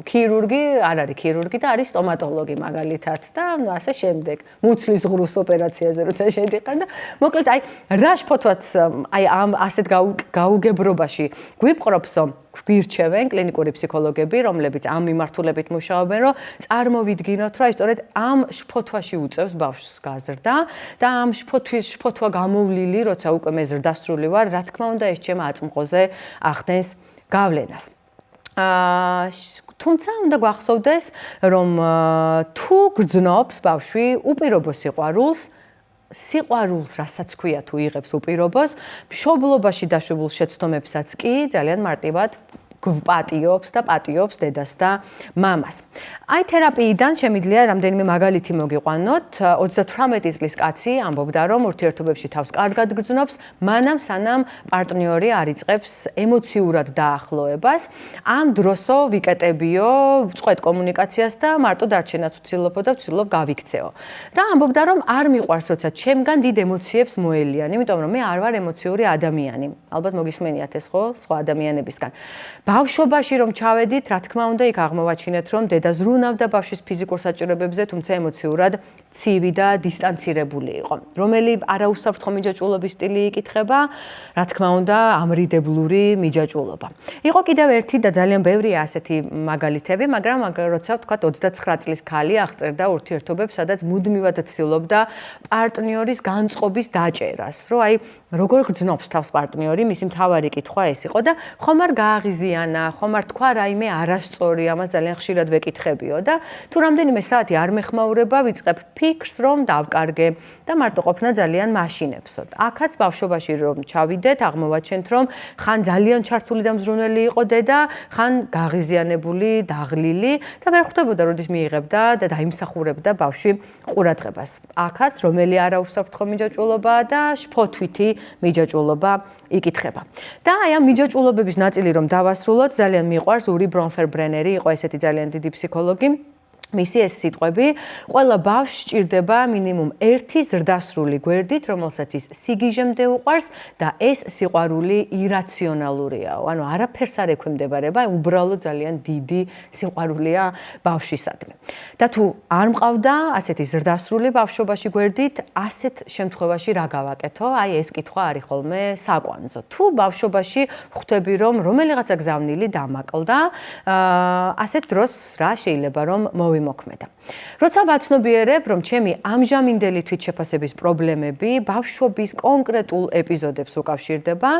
ქირურგი არ არის ქირურგი და არის სტომატოლოგი მაგალითად და ასე შემდეგ. მუცლის ღრუს ოპერაციაზე როცა შედიხარ და მოკლედ აი რა შფოთვაც აი ამ ასეთ გაუგებრობაში გვიპყრობსო გვირჩევენ კლინიკური ფსიქოლოგები, რომლებიც ამ მიმართულებით მუშაობენ, რომ წარმოვიდგინოთ, რომ აი სწორედ ამ შფოთვაში უწევს ბავშვს გაზრდა და ამ შფოთვა გამოვლილი, როცა უკვე მე ზრდასრული ვარ, რა თქმა უნდა, ეს ჩემ აწმყოზე ახდენს გავლენას. თუმცა უნდა გვახსოვდეს, რომ თუ გრძნობს ბავშვი უპირობო სიყვარულს, რასაც ქვია თუ იღებს უპირობოს, მშობლობაში დაშვებულ შეცდომებსაც კი ძალიან მარტივად გვპატიობს და პატიობს დედას და მამას. აი თერაპიიდან შემიძლია რამდენიმე მაგალითი მოგიყვანოთ. 38 წლის კაცი ამბობდა, რომ ურთიერთობებში თავს კარგად გრძნობს, მანამ სანამ პარტნიორი არ იწყებს ემოციურად დაახლოებას. ამ დროსო ვიკეტებიო, ვწყვეტ კომუნიკაციას და მარტო დარჩენას ვცდილობ და ვცდილობ გავიქცეო. და ამბობდა, რომ არ მიყვარს, როცა ჩემგან დიდ ემოციებს მოელიან, იმიტომ რომ მე არ ვარ ემოციური ადამიანი. ალბათ მოგისმენიათ ეს ხო, სხვა ადამიანებისგან. ბავშვობაში რომ ჩავედით, რა თქმა უნდა, იქ აღმოვაჩინეთ, რომ დედა ზრუნავდა ბავშვის ფიზიკურ საჭიროებებზე, თუმცა ემოციურად ცივი და დისტანცირებული იყო. რომელი არაუსაფრთხო მიჯაჭვულობის სტილი იკითხება, რა თქმა უნდა, ამრიდებლური მიჯაჭვულობა. იყო კიდევ ერთი და ძალიან ბევრია ასეთი მაგალითები, მაგრამ როცა ვთქვათ 29 წლის ქალი აღწერდა ურთიერთობებს, სადაც მუდმივად ცდილობდა პარტნიორის განწყობის დაჭერას, რომ აი როგორ გრძნობს თავს პარტნიორი, მისი მთავარი კითხვა ეს იყო და ხომ არ გააღიზიანა, ხომ არ თქვა რაიმე არასწორი, ამას ძალიან ხშირად ვეკითხებიო და თუ რამდენიმე საათი არ მეხმაურება, ვიწყებ ფიქრს, რომ დავკარგე და მარტო ყოფნა ძალიან მაშინებსო. აქაც ბავშვობაში რომ ჩავიდეთ, აღმოვაჩენთ, რომ ხან ძალიან ჩართული და მზრუნველი იყო დედა, ხან გაღიზიანებული, დაღლილი და ვერ ხვდებოდა, როდის მიიღებდა და დაიმსახურებდა ბავშვი ყურადღებას. აქაც რომელი არაუსაფრთხო მიჯაჭვულობაა და შფოთვითი მიჯაჭვულობა იკითხება. და აი ამ მიჯაჭვულობების ნაწილი რომ დავასრულოთ, ძალიან მიყვარს ური ბრონფერბრენერი, იყო ესეთი ძალიან დიდი ფსიქოლოგი. მისი ეს სიტყვები, ყველა ბავშვს სჭირდება მინიმუმ ერთი ზრდასრული გვერდით, რომელსაც ის სიგიჟემდე უყვარს და ეს სიყვარული ირაციონალურიაო. ანუ არაფერს არ ექვემდებარება, უბრალოდ ძალიან დიდი სიყვარულია ბავშვისადმი. და თუ არ მყავდა ასეთი ზრდასრული ბავშვობაში გვერდით, ასეთ შემთხვევაში რა გავაკეთო? აი ეს კითხვა არის ხოლმე საკვანძო. თუ ბავშვობაში ხვდები, რომ რომელიღაცა გზავნილი დამაკლდა, ასეთ დროს რა შეიძლება რომ მოვიმოქმედა. როცა ვაცნობიერებ, რომ ჩემი ამჟამინდელი თვითშეფასების პრობლემები ბავშვობის კონკრეტულ ეპიზოდებს უკავშირდება,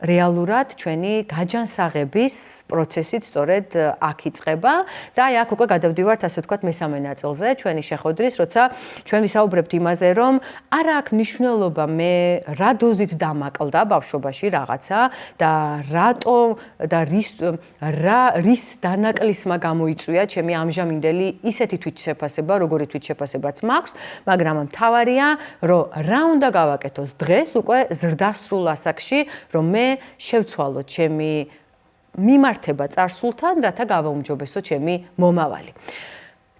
რეალურად ჩვენი გაჯანსაღების პროცესით სწორედ აქ იწყება და აი აქ უკვე გადავდივართ ასე ვთქვათ მესამე ნაწილზე ჩვენი შეხვედრის, როცა ჩვენ ვისაუბრებთ იმაზე, რომ არა აქვს მნიშვნელობა მე რა დოზით დამაკლდა ბავშვობაში რაღაცა და რატო და რის დანაკლისმა გამოიწვია ჩემი ამჟამინდელი ისეთი თვითშეფასება, როგორი თვითშეფასებაც მაქვს, მაგრამ მთავარია, რომ რა უნდა გავაკეთოს დღეს უკვე ზრდასრულ ასაკში, რომ მე შევცვალო ჩემი მიმართება წარსულთან, რათა გავაუმჯობესო ჩემი მომავალი.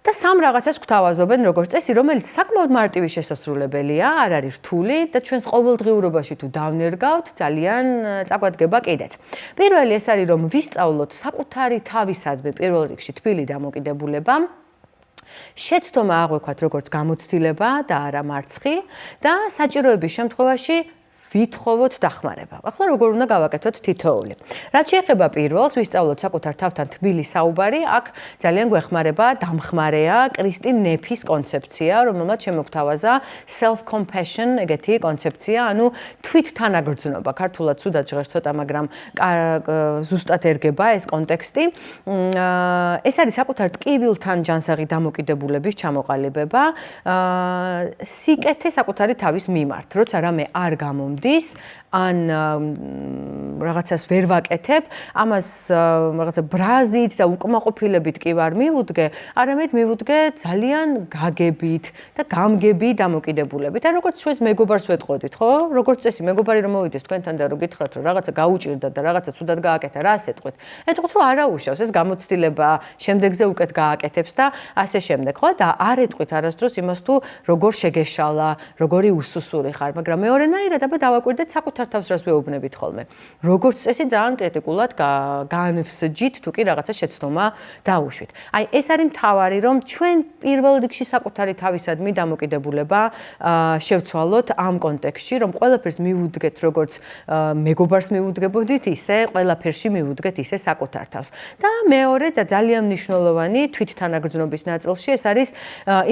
და სამ რაღაცას გვთავაზობენ როგორც წესი, რომელიც საკმაოდ მარტივი შესასრულებელია, არ არის რთული და ჩვენს ყოველდღიურობაში თუ დავნერგავთ, ძალიან წაგვადგება კიდეც. პირველი ეს არის, რომ ვისწავლოთ საკუთარი თავისადმი პირველ რიგში თბილი დამოკიდებულება. შეცდომა აღვექვათ როგორც გამოცდილება და არა მარცხი და საჭიროების შემთხვევაში ვითხოვოთ დახმარება. ახლა როგორ უნდა გავაკეთოთ თითოეული. რაც შეეხება პირველს, ვისწავლოთ საკუთარ თავთან თბილი საუბარი, აქ ძალიან გვეხმარება დამხმარეა კრისტინ ნეფის კონცეფცია, რომელმაც შემოგთავაზა self-compassion, ეგეთი კონცეფცია, ანუ თვითთანაგრძნობა. ქართულად ცუდად ჟღერს ცოტა, მაგრამ ზუსტად ერგება ეს კონტექსტი. ეს არის საკუთარ ტკივილთან ჯანსაღი დამოკიდებულების ჩამოყალიბება, სიკეთე საკუთარი თავის მიმართ, როცა რამე არ გამომდის ან რაღაცას ვერ ვაკეთებ, ამას რაღაცა ბრაზით და უკმაყოფილებით კი ვარ მივუდგე, არამედ მივუდგე ძალიან გაგებით და გამგები დამოკიდებულებით. ან როგორც ჩვენს მეგობარს ვეტყოდით, ხო? როგორც წესი, მეგობარი რომ მოვიდეს თქვენთან და რომ გითხრათ, რომ რაღაცა გაუჭირდა და რაღაცა ცუდად გააკეთა, რას ეტყვით? ეტყვით, რომ არა უშავს, ეს გამოცდილება შემდეგზე უკეთ გააკეთებს და ასე შემდეგ, ხო? და არ ეტყვით არასდროს იმას თუ როგორ შეგეშალა, როგორი უსუსური ხარ, მაგრამ მეორენაირად აბა დავაკვირდეთ საკუთარ თავს რას ვეუბნებით ხოლმე. როგორც წესი ძალიან კრიტიკულად განვსჯით, თუ კი რაღაცა შეცდომა დაუშვით. აი ეს არის მთავარი, რომ ჩვენ პირველ რიგში საკუთარი თავისადმი დამოკიდებულება შევცვალოთ ამ კონტექსტში, რომ ყველაფერს მივუდგეთ, როგორც მეგობარს მივუდგებოდით, ისე ყველაფერში მივუდგეთ ისე საკუთარ თავს. და მეორე და ძალიან მნიშვნელოვანი თვითთანაგრძნობის ნაწილში ეს არის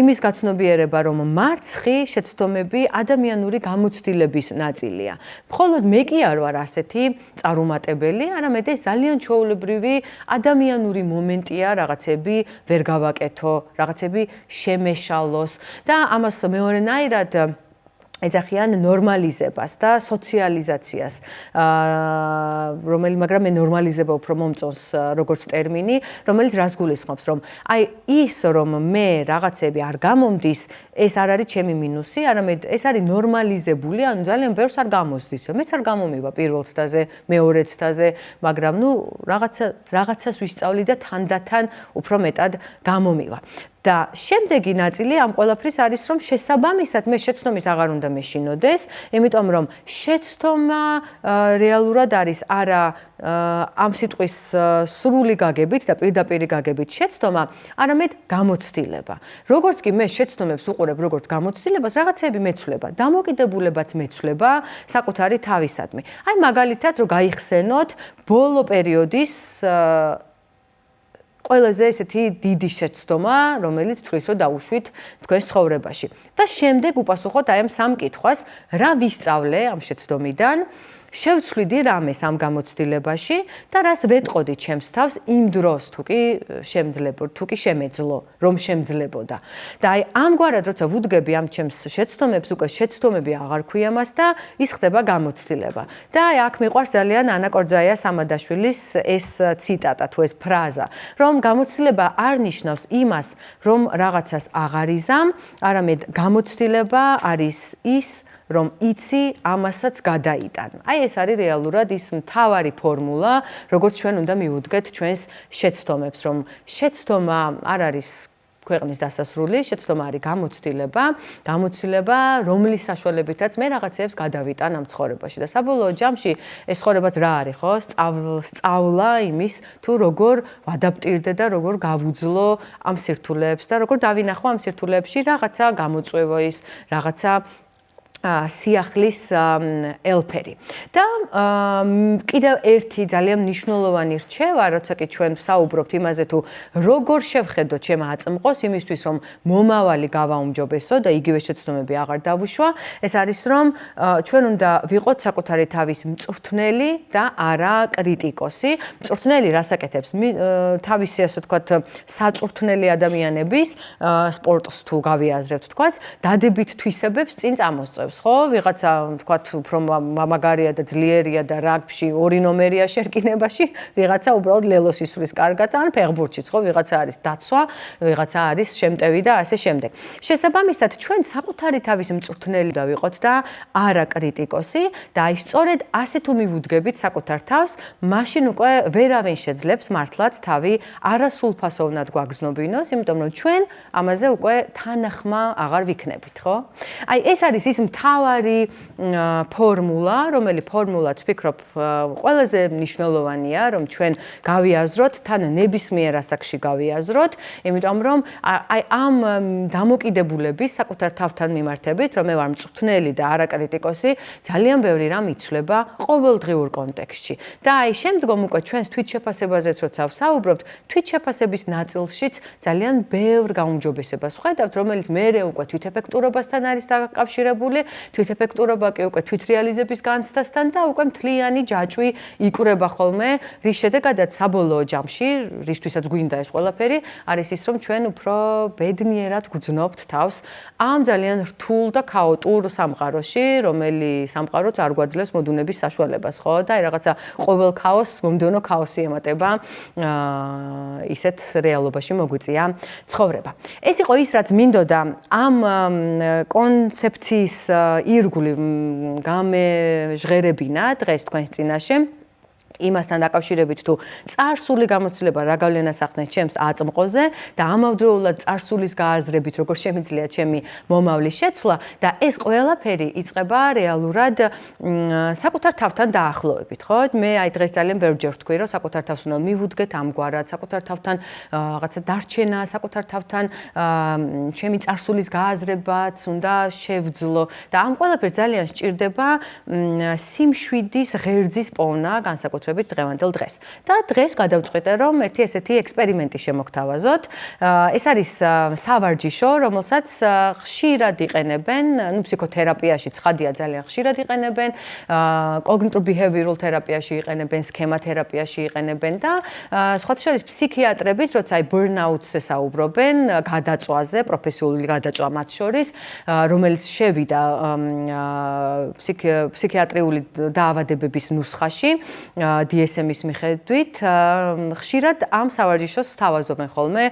იმის გაცნობიერება, რომ მარცხი შეცდომები ადამიანური გამოცდილების ნაწილია. მხოლოდ მე კი არ ვარ ასეთი წარუმატებელი, არამედ ეს ძალიან ჩვეულებრივი ადამიანური მომენტია, რაღაცები ვერ გავაკეთო, რაღაცები შემეშალოს და ამას მეორენაირად ეძახიან ნორმალიზებას და სოციალიზაციას, მაგრამ მე ნორმალიზება უფრო მომწონს როგორც ტერმინი, რომელიც რას გულისხმობს, რომ აი ის რომ მე რაღაცები არ გამომდის, ეს არ არის ჩემი მინუსი, არამედ ეს არის ნორმალიზებული, ანუ ძალიან ბევრს არ გამოსდით. მეც არ გამომივა პირველ ცდაზე, მეორე ცდაზე, მაგრამ რაღაცას ვისწავლი და თანდათან უფრო მეტად გამომივა. და შემდეგი ნაწილი ამ ყველაფრის არის, რომ შესაბამისად მე შეცდომის აღარ უნდა მეშინოდეს, იმიტომ რომ შეცდომა რეალურად არის არა ამ სიტყვის სრული გაგებით და პირდაპირი გაგებით შეცდომა, არამედ გამოცდილება. როგორც კი მე შეცდომებს უყურებ როგორც გამოცდილებას, რაღაცები მეცვლება, დამოკიდებულებაც მეცვლება საკუთარი თავისადმი. აი მაგალითად, რომ გაიხსენოთ ბოლო პერიოდის ყველაზე ესეთი დიდი შეცდომა, რომელიც თვლის რომ დაუშვით თქვენს ცხოვრებაში. და შემდეგ უპასუხოთ აი ამ სამ კითხვას, რა ვისწავლე ამ შეცდომიდან, შევცვლიდი რამეს ამ გამოცდილებაში და რას ვეტყოდი ჩემს თავს იმ დროს თუ კი შემეძლო, რომ შემძლებოდა. და აი ამგვარად როცა ვუდგები ამ ჩემს შეცდომებს, უკვე შეცდომები აღარ ქვია მას და ის ხდება გამოცდილება. და აი აქ მიყვარს ძალიან ანა კორძაიას ამადაშვილის ეს ციტატა თუ ეს ფრაზა, რომ გამოცდილება არ ნიშნავს იმას, რომ რაღაცას აღარ იზამ, არამედ გამოცდილება არის ის რომ იცი ამასაც გადაიტან. აი ეს არის რეალურად ის მთავარი ფორმულა, როგორც ჩვენ უნდა მივუდგეთ ჩვენს შეცდომებს, რომ შეცდომა არ არის ქვეყნის დასასრული, შეცდომა არის გამოცდილება, რომლის საშუალებითაც მე რაღაცებს გადავიტან ამ ცხოვრებაში. და საბოლოო ჯამში ეს ცხოვრებაც რა არის, ხო? სწავლა იმის, თუ როგორ ვადაპტირდე და როგორ გავუძლო ამ სირთულეებს და როგორ დავინახო ამ სირთულეებში რაღაცა გამოწვევის, რაღაცა სიახლის ელფერი. და კიდევ ერთი ძალიან მნიშვნელოვანი რჩევა, როცა კი ჩვენ ვსაუბრობთ იმაზე, თუ როგორ შევხედოთ ჩემ აწმყოს იმისთვის, რომ მომავალი გავაუმჯობესო და იგივე შეცდომები აღარ დავუშვა, ეს არის, რომ ჩვენ უნდა ვიყოთ საკუთარი თავის მწვრთნელი და არა კრიტიკოსი. მწვრთნელი რას აკეთებს? თავისი, ასე ვთქვათ, საწვრთნელი ადამიანების სპორტს თუ გავიაზრებთ, თქვათ, დადებით თვისებებს წინ წამოსწევს. ხო, ვიღაცა თქვათ უფრო მაგარია და ძლიერია და რაგბში 2 ნომერია შერკინებაში, ვიღაცა უბრალოდ ლელოს ისვრის კარგად, ან ფეხბურთშიც, ხო, ვიღაცა არის დაცვა, ვიღაცა არის შემტევი და ასე შემდეგ. შესაბამისად, ჩვენ საკუთარი თავის მწვრთნელი და ვიყოთ და არა კრიტიკოსი და აი სწორედ ასე თუ მივუდგებით საკუთარ თავს, მაშინ უკვე ვერავინ შეძლებს მართლაც თავი არასრულფასოვნად გვაგრძნობინოს, იმიტომ რომ ჩვენ ამაზე უკვე თანახმა აღარ ვიქნებით, ხო? აი ეს არის ის მთავარი ფორმულა, რომელიც ფორმულაც ვფიქრობ ყველაზე მნიშვნელოვანია, რომ ჩვენ გავიაზროთ, თან ნებისმიერ ასაკში გავიაზროთ, იმიტომ რომ აი ამ დამოკიდებულების საკუთარ თავთან მიმართებით, რომ მე ვარ მწვრთნელი და არა კრიტიკოსი, ძალიან ბევრი რამ იცვლება ყოველდღიურ კონტექსტში. და აი შემდგომ უკვე ჩვენს თვითშეფასებაზეც როცა ვსაუბრობთ, თვითშეფასების ნაწილშიც ძალიან ბევრ გაუმჯობესებას ვხედავთ, რომელიც მერე უკვე თვითეფექტურობასთან არის დაკავშირებული, თვითეფექტურობა კი უკვე თვითრეალიზების განცდასთან და უკვე მთლიანი ჯაჭვი იკვრება ხოლმე, რის შედეგადაც საბოლოო ჯამში, რისთვისაც გვინდა ეს ყველაფერი, არის ის, რომ ჩვენ უფრო ბედნიერად გვძნობთ თავს ამ ძალიან რთულ და ქაოტურ სამყაროში, რომელიც სამყაროც არ გვაძლევს მოდუნების საშუალებას, ხო? და აი რაღაცა ყოველ ქაოსს მომდევნო ქაოსი ემატება, ისეთ რეალობაში მოგვიწია ცხოვრება. ეს იყო ის, რაც მინდოდა ამ კონცეფციის ირგვლივ გამეჟღერებინა დღეს თქვენს წინაშე. იმასთან დაკავშირებით თუ წარსული გამოცდილება რა გავლენას ახდენს ჩემს აწმყოზე და ამავდროულად წარსულის გააზრებით როგორ შემიძლია ჩემი მომავლის შეცვლა და ეს ყველაფერი იწყება რეალურად საკუთარ თავთან დაახლოებით, ხო? მე აი დღეს ძალიან ბევრჯერ ვთქვი, რომ საკუთარ თავს უნდა მივუდგეთ ამგვარად, საკუთარ თავთან რაღაცა დარჩენა, საკუთარ თავთან ჩემი წარსულის გააზრებაც უნდა შევძლო და ამ ყველაფერს ძალიან სჭირდება სიმშვიდის ღერძის პოვნა, განსაკუთრებით განსაკუთრებით დღევანდელ დღეს. და დღეს გადავწყვიტე, რომ ერთი ესეთი ექსპერიმენტი შემოგთავაზოთ. ეს არის სავარჯიშო, რომელსაც ხშირად იყენებენ, ну ფსიქოთერაპიაში ცხადია ძალიან ხშირად იყენებენ, კოგნიტურ-ბიჰევიურულ თერაპიაში იყენებენ, სქემათერაპიაში იყენებენ და სხვათა შორის ფსიქიატრებიც, როცა აი ბერნაუტზე საუბრობენ, გადაწვაზე, პროფესიული გადაწვა მათ შორის, რომელიც შევიდა ფსიქიატრიული დაავადებების ნუსხაში, DSM-ის მიხედვით, ხშირად ამ სავარჯიშოს თავაზობენ ხოლმე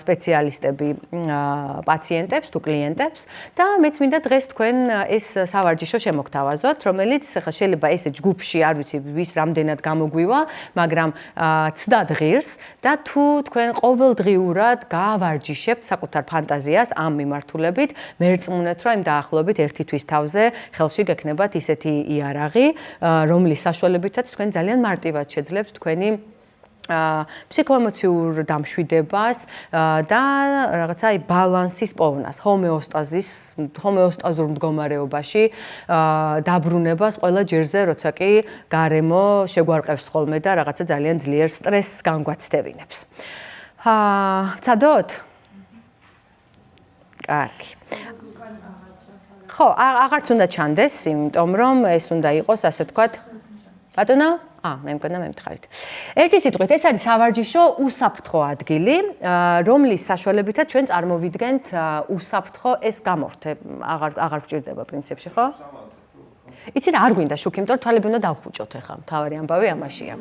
სპეციალისტები პაციენტებს თუ კლიენტებს და მეც მინდა დღეს თქვენ ეს სავარჯიშო შემოგთავაზოთ, რომელიც ხა შეიძლება ესე ჯგუფში არ ვიცი ვის რამდენად გამოგვივა, მაგრამ ცდად ღირს და თუ თქვენ ყოველდღიურად გაავარჯიშებთ საკუთარ ფანტაზიას ამ მიმართულებით, მერწმუნეთ, რომ იმ დაახლოებით 1 თვის თავზე ხელში გექნებათ ისეთი იარაღი, რომლის საშუალებითაც თქვენ ძალიან მარტივად შეძლებთ თქვენი ფსიქოემოციურ დამშვიდებას და რაღაცა აი ბალანსის პოვნას, ჰომეოსტაზურ მდგომარეობაში დაბრუნებას ყველა ჯერზე, როცა კი გარემო შეგვარყევს ხოლმე და რაღაცა ძალიან ძლიერ სტრესს განგვაცდევინებს. ცადოთ? კარგი. ხო, აღარც უნდა ჩანდეს, იმიტომ რომ ეს უნდა იყოს, ასე ვთქვათ, ბატონო? მე მგონა მემთხარით. ერთი სიტყვით, ეს არის სავარჯიშო უსაფრთხო ადგილი, რომლის საშუალებითაც ჩვენ წარმოვიდგენთ უსაფრთხო ეს გამორთე, აღარ გვჭირდება პრინციპში, ხო? იცი რა, არ გვინდა შუქი, იმიტომ რომ თვალები უნდა დავხუჭოთ ახლა, მთავარი ამბავი ამაშია.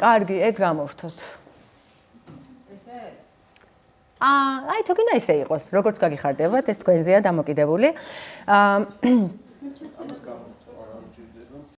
კარგი, ეგ გამორთოთ. აი, თუ გინდა ესე იყოს, როგორც გაგიხარდებათ, ეს თქვენზეა დამოკიდებული.